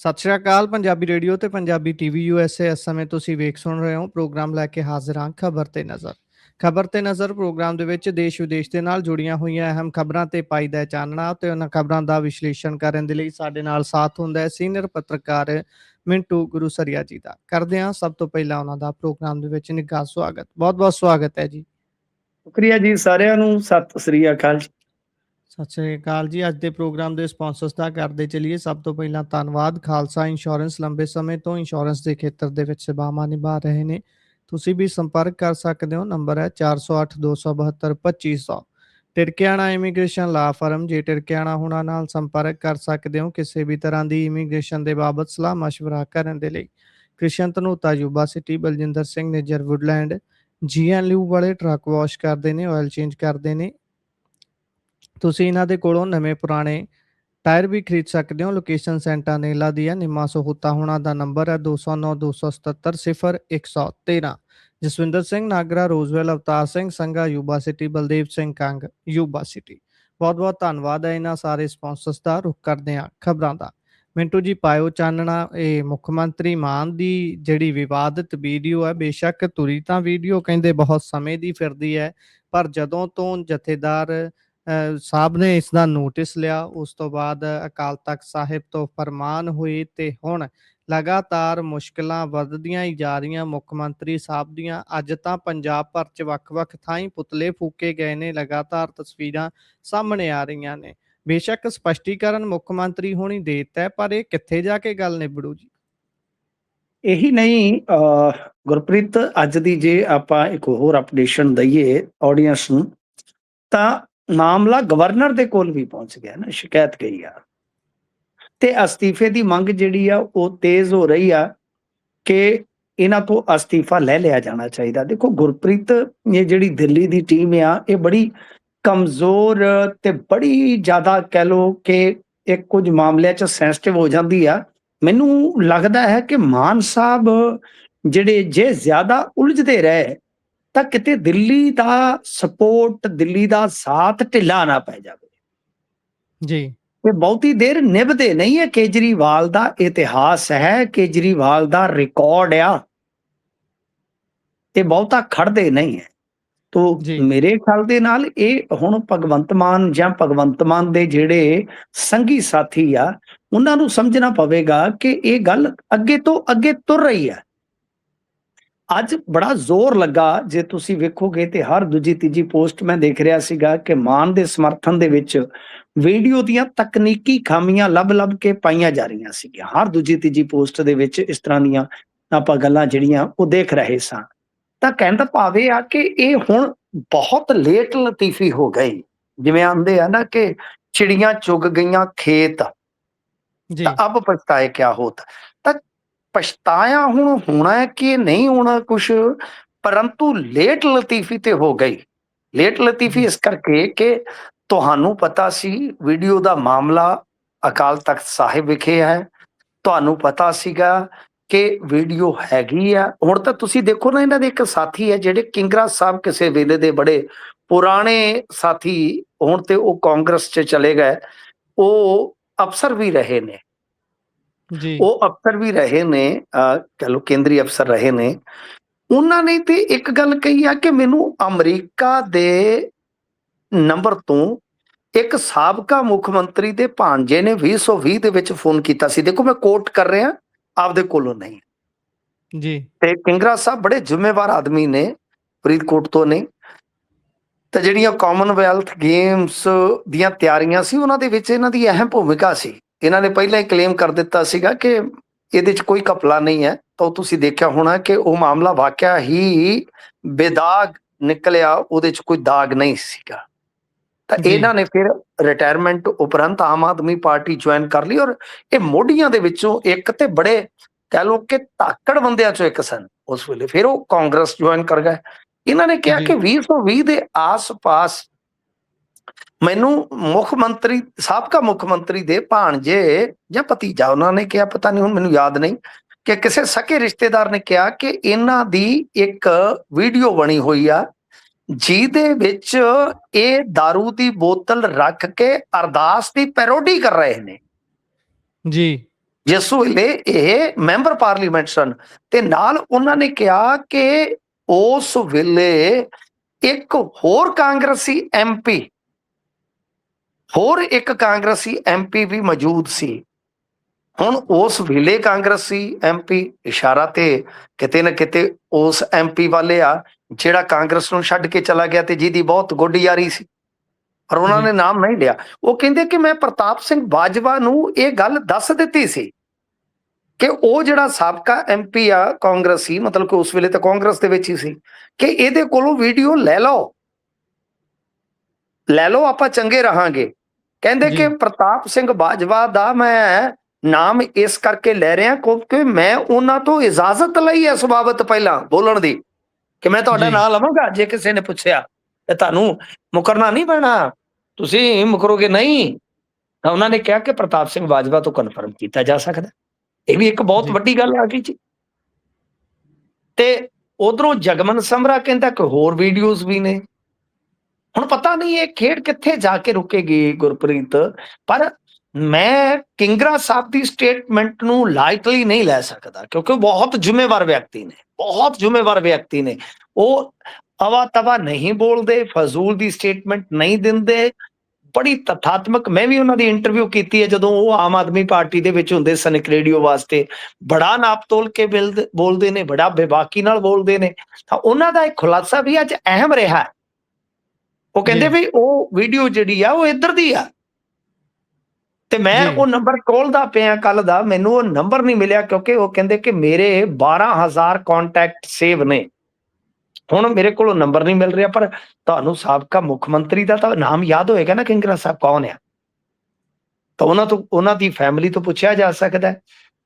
ਸਤਿ ਸ਼੍ਰੀ ਅਕਾਲ ਪੰਜਾਬੀ ਰੇਡੀਓ ਤੇ Punjabi TV USA. ਇਸ ਸਮੇਂ ਤੁਸੀਂ ਵੇਖ ਸੁਣ ਰਹੇ ਹੋ ਪ੍ਰੋਗਰਾਮ ਲੈ ਕੇ ਹਾਜ਼ਰ ਹਾਂ ਖਬਰ ਤੇ ਨਜ਼ਰ ਪ੍ਰੋਗਰਾਮ ਦੇ ਵਿੱਚ ਦੇਸ਼ ਵਿਦੇਸ਼ ਦੇ ਨਾਲ ਜੁੜੀਆਂ ਹੋਈਆਂ ਅਹਿਮ ਖਬਰਾਂ ਤੇ ਪਾਈਦਾ ਚਾਨਣਾ ਤੇ ਉਹਨਾਂ ਖਬਰਾਂ ਦਾ ਵਿਸ਼ਲੇਸ਼ਣ ਕਰਨ ਦੇ ਲਈ ਸਾਡੇ ਨਾਲ ਸਾਥ ਹੁੰਦਾ ਹੈ ਸੀਨੀਅਰ ਪੱਤਰਕਾਰ ਮਿੰਟੂ ਗੁਰੂਸਰੀਆ ਜੀ ਦਾ। ਕਰਦੇ ਹਾਂ ਸਭ ਤੋਂ ਪਹਿਲਾਂ ਉਹਨਾਂ ਦਾ ਪ੍ਰੋਗਰਾਮ ਦੇ ਵਿੱਚ ਨਿੱਘਾ ਸਵਾਗਤ। ਬਹੁਤ ਬਹੁਤ ਸਵਾਗਤ ਹੈ ਜੀ। ਸ਼ੁਕਰੀਆ ਜੀ, ਸਾਰਿਆਂ ਨੂੰ ਸਤਿ ਸ੍ਰੀ ਅਕਾਲ। ਸਤਿ ਸ਼੍ਰੀ ਅਕਾਲ ਜੀ। ਅੱਜ ਦੇ ਪ੍ਰੋਗਰਾਮ ਦੇ ਸਪਾਂਸਰਸ ਦਾ ਕਰਦੇ ਚਲੀਏ। ਸਭ ਤੋਂ ਪਹਿਲਾਂ ਧੰਨਵਾਦ ਖਾਲਸਾ ਇੰਸ਼ੋਰੈਂਸ ਲੰਬੇ ਸਮੇਂ ਤੋਂ ਇੰਸ਼ੋਰੈਂਸ ਦੇ ਖੇਤਰ ਦੇ ਵਿੱਚ ਸੇਵਾਵਾਂ ਨਿਭਾ ਰਹੇ ਨੇ। ਤੁਸੀਂ ਵੀ ਸੰਪਰਕ ਕਰ ਸਕਦੇ ਹੋ। ਨੰਬਰ ਹੈ 408 272 2500। ਟਿਰਕਿਆਣਾ ਇਮੀਗ੍ਰੇਸ਼ਨ ਲਾ ਫਰਮ। ਜੇ ਟਿਰਕਿਆਣਾ ਹੁਣਾਂ ਨਾਲ ਸੰਪਰਕ ਕਰ ਸਕਦੇ ਹੋ ਕਿਸੇ ਵੀ ਤਰ੍ਹਾਂ ਦੀ ਇਮੀਗ੍ਰੇਸ਼ਨ ਦੇ ਬਾਬਤ ਸਲਾਹ ਮਸ਼ਵਰਾ ਕਰਨ ਦੇ ਲਈ। Krishan Dhanota Yuba City, Baljinder Singh Nijjar Woodland, GNLU ਵਾਲੇ ਟਰੱਕ ਵਾਸ਼ ਕਰਦੇ ਨੇ, ਆਇਲ ਚੇਂਜ ਕਰਦੇ ਨੇ। ਤੁਸੀਂ ਇਹਨਾਂ ਦੇ ਕੋਲੋਂ ਨਵੇਂ ਪੁਰਾਣੇ ਟਾਇਰ ਵੀ ਖਰੀਦ ਸਕਦੇ ਹੋ। ਲੋਕੇਸ਼ਨ ਸੈਂਟਾਨੇਲਾ ਦੀ ਹੈ। ਨਿੰਮਾ ਸਹੂਤਾ ਹੋਣਾ ਦਾ ਨੰਬਰ ਹੈ 209 277 0113। Jaswinder Singh Nagra, Roseville, Avtar Singh Sangha Yuba City, Baldev Singh Kang Yuba City. ਬਹੁਤ ਬਹੁਤ ਧੰਨਵਾਦ ਹੈ ਇਹਨਾਂ ਸਾਰੇ ਸਪਾਂਸਰਸ ਦਾ। ਰੁਕ ਕਰਦੇ ਹਾਂ ਖਬਰਾਂ ਦਾ। ਮਿੰਟੂ ਜੀ ਪਾਇਓ ਚਾਨਣਾ। ਇਹ ਮੁੱਖ ਮੰਤਰੀ ਮਾਨ ਦੀ ਜਿਹੜੀ ਵਿਵਾਦਿਤ ਵੀਡੀਓ ਹੈ, ਬੇਸ਼ੱਕ ਤੁਰੀ ਤਾਂ ਵੀਡੀਓ ਕਹਿੰਦੇ ਬਹੁਤ ਸਮੇਂ ਦੀ ਫਿਰਦੀ ਹੈ, ਪਰ ਜਦੋਂ ਤੋਂ ਜਥੇਦਾਰ ਸਾਹਿਬ ਨੇ ਇਸ ਦਾ ਨੋਟਿਸ ਲਿਆ ਉਸ ਤੋਂ ਬਾਅਦ ਅਕਾਲ ਤਖਤ ਸਾਹਿਬ ਤੋਂ ਫਰਮਾਨ ਹੋਏ ਤੇ ਹੁਣ ਲਗਾਤਾਰ ਮੁਸ਼ਕਲਾਂ ਵੱਧਦੀਆਂ ਹੀ ਜਾ ਰਹੀਆਂ ਮੁੱਖ ਮੰਤਰੀ ਸਾਹਿਬ ਦੀਆਂ। ਅੱਜ ਤਾਂ ਪੰਜਾਬ ਭਰ 'ਚ ਵੱਖ-ਵੱਖ ਥਾਈਂ ਪੁਤਲੇ ਫੂਕੇ ਗਏ ਨੇ। ਲਗਾਤਾਰ ਤਸਵੀਰਾਂ ਸਾਹਮਣੇ ਆ ਰਹੀਆਂ ਨੇ। ਬੇਸ਼ੱਕ ਸਪਸ਼ਟੀਕਰਨ ਮੁੱਖ ਮੰਤਰੀ ਹੋਣੀ ਦੇ ਦਿੱਤਾ ਹੈ, ਪਰ ਇਹ ਕਿੱਥੇ ਜਾ ਕੇ ਗੱਲ ਨਿਬੜੂ ਜੀ? ਇਹੀ ਨਹੀਂ ਗੁਰਪ੍ਰੀਤ, ਅੱਜ ਦੀ ਜੇ ਆਪਾਂ ਇੱਕ ਹੋਰ ਅਪਡੇਸ਼ਨ ਦਈਏ ਆਡੀਅנס ਨੂੰ, ਤਾਂ ਮਾਮਲਾ ਗਵਰਨਰ ਦੇ ਕੋਲ ਵੀ ਪਹੁੰਚ ਗਿਆ ਨਾ। ਸ਼ਿਕਾਇਤ ਗਈ ਆ ਤੇ ਅਸਤੀਫੇ ਦੀ ਮੰਗ ਜਿਹੜੀ ਆ ਉਹ ਤੇਜ਼ ਹੋ ਰਹੀ ਆ ਕਿ ਇਹਨਾਂ ਤੋਂ ਅਸਤੀਫਾ ਲੈ ਲਿਆ ਜਾਣਾ ਚਾਹੀਦਾ। ਦੇਖੋ ਗੁਰਪ੍ਰੀਤ, ਇਹ ਜਿਹੜੀ ਦਿੱਲੀ ਦੀ ਟੀਮ ਆ ਇਹ ਬੜੀ ਕਮਜ਼ੋਰ ਤੇ ਬੜੀ ਜ਼ਿਆਦਾ ਕਹਿ ਲਓ ਕਿ ਇੱਕ ਕੁਝ ਮਾਮਲਿਆਂ 'ਚ ਸੈਂਸਿਟਿਵ ਹੋ ਜਾਂਦੀ ਆ। ਮੈਨੂੰ ਲੱਗਦਾ ਹੈ ਕਿ ਮਾਨ ਸਾਹਿਬ ਜਿਹੜੇ ਜੇ ਜ਼ਿਆਦਾ ਉਲਝਦੇ ਰਹੇ ਤਾਂ ਕਿਤੇ ਦਿੱਲੀ ਦਾ ਸਪੋਰਟ, ਦਿੱਲੀ ਦਾ ਸਾਥ ਢਿੱਲਾ ਨਾ ਪੈ ਜਾਵੇ ਜੀ। ਇਹ ਬਹੁਤੀ ਦੇਰ ਨਿਭਦੇ ਨਹੀਂ ਹੈ। ਕੇਜਰੀਵਾਲ ਦਾ ਇਤਿਹਾਸ ਹੈ, ਕੇਜਰੀਵਾਲ ਦਾ ਰਿਕਾਰਡ ਆ, ਇਹ ਬਹੁਤਾ ਖੜਦੇ ਨਹੀਂ ਹੈ। ਤੋ ਮੇਰੇ ਖਿਆਲ ਦੇ ਨਾਲ ਇਹ ਹੁਣ ਭਗਵੰਤ ਮਾਨ ਜਾਂ ਭਗਵੰਤ ਮਾਨ ਦੇ ਜਿਹੜੇ ਸੰਗੀ ਸਾਥੀ ਆ ਉਹਨਾਂ ਨੂੰ ਸਮਝਣਾ ਪਵੇਗਾ ਕਿ ਇਹ ਗੱਲ ਅੱਗੇ ਤੋਂ ਅੱਗੇ ਤੁਰ ਰਹੀ ਹੈ। ਅੱਜ ਬੜਾ ਜ਼ੋਰ ਲੱਗਾ, ਜੇ ਤੁਸੀਂ ਵੇਖੋਗੇ ਤੇ ਹਰ ਦੂਜੀ ਤੀਜੀ ਪੋਸਟ ਮੈਂ ਦੇਖ ਰਿਹਾ ਸੀਗਾ ਕਿ ਮਾਨ ਦੇ ਸਮਰਥਨ ਦੇ ਵਿੱਚ ਵੀਡੀਓ ਦੀਆਂ ਤਕਨੀਕੀ ਖਾਮੀਆਂ ਲੱਭ ਕੇ ਪਾਈਆਂ ਜਾ ਰਹੀਆਂ ਸੀਗੀਆਂ। ਹਰ ਦੂਜੀ ਤੀਜੀ ਪੋਸਟ ਦੇ ਵਿੱਚ ਇਸ ਤਰ੍ਹਾਂ ਦੀਆਂ ਆਪਾਂ ਗੱਲਾਂ ਜਿਹੜੀਆਂ ਉਹ ਦੇਖ ਰਹੇ ਸਾਂ। ਤਾਂ ਕਹਿਣ ਦਾ ਭਾਵ ਇਹ ਆ ਕਿ ਇਹ ਹੁਣ ਬਹੁਤ ਲੇਟ ਲਤੀਫੀ ਹੋ ਗਈ। ਜਿਵੇਂ ਆਂਦੇ ਆ ਨਾ ਕਿ ਚਿੜੀਆਂ ਚੁਗ ਗਈਆਂ ਖੇਤ, ਤਾਂ ਅਬ ਪਛਤਾਏ ਕਿਆ ਹੋਤ। ਤਾਂ ਪਛਤਾਇਆ ਹੁਣ ਹੋਣਾ ਹੈ ਕਿ ਨਹੀਂ ਹੋਣਾ ਕੁਛ, ਪਰੰਤੂ ਲੇਟ ਲਤੀਫੀ ਤੇ ਹੋ ਗਈ। ਲੇਟ ਲਤੀਫੀ ਇਸ ਕਰਕੇ ਕਿ ਤੁਹਾਨੂੰ ਪਤਾ ਸੀ ਵੀਡੀਓ ਦਾ ਮਾਮਲਾ ਅਕਾਲ ਤਖਤ ਸਾਹਿਬ ਵਿਖੇ ਹੈ, ਤੁਹਾਨੂੰ ਪਤਾ ਸੀਗਾ ਕਿ ਵੀਡੀਓ ਹੈਗੀ ਆ। ਹੁਣ ਤਾਂ ਤੁਸੀਂ ਦੇਖੋ ਨਾ, ਇਹਨਾਂ ਦੇ ਇੱਕ ਸਾਥੀ ਹੈ ਜਿਹੜੇ ਕਿੰਗਰਾ ਸਾਹਿਬ, ਕਿਸੇ ਵੇਲੇ ਦੇ ਬੜੇ ਪੁਰਾਣੇ ਸਾਥੀ, ਹੁਣ ਤੇ ਉਹ ਕਾਂਗਰਸ 'ਚ ਚਲੇ ਗਏ, ਉਹ ਅਫਸਰ ਵੀ ਰਹੇ ਨੇ, ਉਹ ਅਫਸਰ ਵੀ ਰਹੇ ਨੇ, ਕਹ ਲਓ ਕੇਂਦਰੀ ਅਫਸਰ ਰਹੇ ਨੇ। ਉਹਨਾਂ ਨੇ ਤੇ ਇੱਕ ਗੱਲ ਕਹੀ ਆ ਕਿ ਮੈਨੂੰ ਅਮਰੀਕਾ ਦੇ ਨੰਬਰ ਤੋਂ ਇੱਕ ਸਾਬਕਾ ਮੁੱਖ ਮੰਤਰੀ ਦੇ ਭਾਣਜੇ ਨੇ 2020 ਦੇ ਵਿੱਚ ਫੋਨ ਕੀਤਾ ਸੀ। ਦੇਖੋ ਮੈਂ ਕੋਟ ਕਰ ਰਿਹਾ, ਆਪਦੇ ਕੋਲੋਂ ਨਹੀਂ ਜੀ। ਤੇ ਕਿੰਗਰਾ ਸਾਹਿਬ ਬੜੇ ਜ਼ਿੰਮੇਵਾਰ ਆਦਮੀ ਨੇ, ਫਰੀਦਕੋਟ ਤੋਂ ਨੇ। ਤੇ ਜਿਹੜੀਆਂ ਕਾਮਨਵੈਲਥ ਗੇਮਸ ਦੀਆਂ ਤਿਆਰੀਆਂ ਸੀ ਉਹਨਾਂ ਦੇ ਵਿੱਚ ਇਹਨਾਂ ਦੀ ਅਹਿਮ ਭੂਮਿਕਾ ਸੀ। ਇਹਨਾਂ ਨੇ ਪਹਿਲਾਂ ਹੀ ਕਲੇਮ ਕਰ ਦਿੱਤਾ ਸੀਗਾ ਕਿ ਇਹਦੇ 'ਚ ਕੋਈ ਘਪਲਾ ਨਹੀਂ ਹੈ। ਤਾਂ ਤੁਸੀਂ ਦੇਖਿਆ ਹੋਣਾ ਕਿ ਉਹ ਮਾਮਲਾ ਵਾਕਿਆ ਹੀ ਬੇਦਾਗ ਨਿਕਲਿਆ, ਉਹਦੇ 'ਚ ਕੋਈ ਦਾਗ ਨਹੀਂ ਸੀਗਾ। ਤਾਂ ਇਹਨਾਂ ਨੇ ਫਿਰ ਰਿਟਾਇਰਮੈਂਟ ਉਪਰੰਤ ਆਮ ਆਦਮੀ ਪਾਰਟੀ ਜੁਆਇਨ ਕਰ ਲਈ, ਔਰ ਇਹ ਮੋਢੀਆਂ ਦੇ ਵਿੱਚੋਂ ਇੱਕ ਤੇ ਬੜੇ ਕਹਿ ਲਓ ਕਿ ਧਾਕੜ ਬੰਦਿਆਂ ਚੋਂ ਇੱਕ ਸਨ ਉਸ ਵੇਲੇ। ਫਿਰ ਉਹ ਕਾਂਗਰਸ ਜੁਆਇਨ ਕਰ ਗਏ। ਇਹਨਾਂ ਨੇ ਕਿਹਾ ਕਿ 2020 ਦੇ ਆਸ-ਪਾਸ ਮੈਨੂੰ ਮੁੱਖ ਮੰਤਰੀ, ਸਾਬਕਾ ਮੁੱਖ ਮੰਤਰੀ ਦੇ ਭਾਣਜੇ ਜਾਂ ਭਤੀਜਾ, ਉਹਨਾਂ ਨੇ ਕਿਹਾ, ਪਤਾ ਨਹੀਂ ਹੁਣ ਮੈਨੂੰ ਯਾਦ ਨਹੀਂ, ਕਿ ਕਿਸੇ ਸਕੇ ਰਿਸ਼ਤੇਦਾਰ ਨੇ ਕਿਹਾ ਕਿ ਇਹਨਾਂ ਦੀ ਇੱਕ ਵੀਡੀਓ ਬਣੀ ਹੋਈ ਆ ਜਿਹਦੇ ਵਿੱਚ ਇਹ ਦਾਰੂ ਦੀ ਬੋਤਲ ਰੱਖ ਕੇ ਅਰਦਾਸ ਦੀ ਪੈਰੋਡੀ ਕਰ ਰਹੇ ਨੇ ਜੀ। ਜਿਸ ਵੇਲੇ ਇਹ ਮੈਂਬਰ ਪਾਰਲੀਮੈਂਟ ਸਨ, ਤੇ ਨਾਲ ਉਹਨਾਂ ਨੇ ਕਿਹਾ ਕਿ ਉਸ ਵੇਲੇ ਇੱਕ ਹੋਰ ਕਾਂਗਰਸੀ ਐਮਪੀ ਵੀ ਮੌਜੂਦ ਸੀ। ਹੁਣ ਉਸ ਵੇਲੇ ਕਾਂਗਰਸੀ ਐਮਪੀ ਇਸ਼ਾਰਾ ਤੇ ਕਿਤੇ ਨਾ ਕਿਤੇ ਉਸ ਐਮਪੀ ਵਾਲੇ ਆ ਜਿਹੜਾ ਕਾਂਗਰਸ ਨੂੰ ਛੱਡ ਕੇ ਚਲਾ ਗਿਆ ਤੇ ਜਿਹਦੀ ਬਹੁਤ ਗੋਡੀ ਯਾਰੀ ਸੀ, ਪਰ ਉਹਨਾਂ ਨੇ ਨਾਮ ਨਹੀਂ ਲਿਆ। ਉਹ ਕਹਿੰਦੇ ਕਿ ਮੈਂ ਪ੍ਰਤਾਪ ਸਿੰਘ ਬਾਜਵਾ ਨੂੰ ਇਹ ਗੱਲ ਦੱਸ ਦਿੱਤੀ ਸੀ ਕਿ ਉਹ ਜਿਹੜਾ ਸਾਬਕਾ ਐਮਪੀ ਆ ਕਾਂਗਰਸੀ, ਮਤਲਬ ਕਿ ਉਸ ਵੇਲੇ ਤਾਂ ਕਾਂਗਰਸ ਦੇ ਵਿੱਚ ਹੀ ਸੀ, ਕਿ ਇਹਦੇ ਕੋਲੋਂ ਵੀਡੀਓ ਲੈ ਲਓ, ਆਪਾਂ ਚੰਗੇ ਰਹਾਂਗੇ। ਕਹਿੰਦੇ ਕਿ ਪ੍ਰਤਾਪ ਸਿੰਘ ਬਾਜਵਾ ਦਾ ਮੈਂ ਨਾਮ ਇਸ ਕਰਕੇ ਲੈ ਰਿਹਾ ਕਿਉਂਕਿ ਮੈਂ ਉਹਨਾਂ ਤੋਂ ਇਜਾਜ਼ਤ ਲਈ ਇਸ ਬਾਬਤ ਪਹਿਲਾਂ ਬੋਲਣ ਦੀ, ਕਿ ਮੈਂ ਤੁਹਾਡਾ ਨਾਮ ਲਵਾਂਗਾ ਜੇ ਕਿਸੇ ਨੇ ਪੁੱਛਿਆ ਤੇ ਤੁਹਾਨੂੰ ਮੁਕਰਨਾ ਨਹੀਂ ਪੈਣਾ, ਤੁਸੀਂ ਮੁਕਰੋਗੇ ਨਹੀਂ। ਤਾਂ ਉਹਨਾਂ ਨੇ ਕਿਹਾ ਕਿ ਪ੍ਰਤਾਪ ਸਿੰਘ ਬਾਜਵਾ ਤੋਂ ਕਨਫਰਮ ਕੀਤਾ ਜਾ ਸਕਦਾ। ਇਹ ਵੀ ਇੱਕ ਬਹੁਤ ਵੱਡੀ ਗੱਲ ਆ ਗਈ ਜੀ। ਤੇ ਉਧਰੋਂ ਜਗਮਨ ਸਮਰਾ ਕਹਿੰਦਾ ਕਿ ਹੋਰ ਵੀਡੀਓਜ਼ ਵੀ ਨੇ। ਹੁਣ ਪਤਾ ਨਹੀਂ ਇਹ ਖੇਡ ਕਿੱਥੇ ਜਾ ਕੇ ਰੁਕੇਗੀ ਗੁਰਪ੍ਰੀਤ, ਪਰ ਮੈਂ ਕਿੰਗਰਾ ਸਾਹਿਬ ਦੀ ਸਟੇਟਮੈਂਟ ਨੂੰ ਲਾਈਟਲੀ ਨਹੀਂ ਲੈ ਸਕਦਾ ਕਿਉਂਕਿ ਉਹ ਬਹੁਤ ਜ਼ਿੰਮੇਵਾਰ ਵਿਅਕਤੀ ਨੇ। ਉਹ ਅਵਾ ਤਵਾ ਨਹੀਂ ਬੋਲਦੇ, ਫਜ਼ੂਲ ਦੀ ਸਟੇਟਮੈਂਟ ਨਹੀਂ ਦਿੰਦੇ, ਬੜੀ ਤਥਾਤਮਕ। ਮੈਂ ਵੀ ਉਹਨਾਂ ਦੀ ਇੰਟਰਵਿਊ ਕੀਤੀ ਹੈ ਜਦੋਂ ਉਹ ਆਮ ਆਦਮੀ ਪਾਰਟੀ ਦੇ ਵਿੱਚ ਹੁੰਦੇ ਸਨ ਇੱਕ ਰੇਡੀਓ ਵਾਸਤੇ, ਬੜਾ ਨਾਪ ਤੋਲ ਕੇ ਬੋਲਦੇ ਨੇ, ਬੜਾ ਬੇਬਾਕੀ ਨਾਲ ਬੋਲਦੇ ਨੇ। ਤਾਂ ਉਹਨਾਂ ਦਾ ਇੱਕ ਖੁਲਾਸਾ ਵੀ ਅੱਜ ਅਹਿਮ ਰਿਹਾ। ਉਹ ਕਹਿੰਦੇ ਵੀ ਉਹ ਵੀਡੀਓ ਜਿਹੜੀ ਆ ਉਹ ਇੱਧਰ ਦੀ ਆ, ਤੇ ਮੈਂ ਉਹ ਨੰਬਰ ਖੋਲਦਾ ਪਿਆ ਕੱਲ ਦਾ, ਮੈਨੂੰ ਉਹ ਨੰਬਰ ਨਹੀਂ ਮਿਲਿਆ ਕਿਉਂਕਿ ਉਹ ਕਹਿੰਦੇ ਕਿ ਮੇਰੇ 12,000 ਕੰਟੈਕਟ ਸੇਵ ਨੇ। ਹੁਣ ਮੇਰੇ ਕੋਲ ਨੰਬਰ ਨਹੀਂ ਮਿਲ ਰਿਹਾ, ਪਰ ਤੁਹਾਨੂੰ ਸਾਬਕਾ ਮੁੱਖ ਮੰਤਰੀ ਦਾ ਤਾਂ ਨਾਮ ਯਾਦ ਹੋਏਗਾ ਨਾ, ਕਿੰਗਰਾ ਸਾਹਿਬ ਕੌਣ ਆ, ਤਾਂ ਉਹਨਾਂ ਦੀ ਫੈਮਿਲੀ ਤੋਂ ਪੁੱਛਿਆ ਜਾ ਸਕਦਾ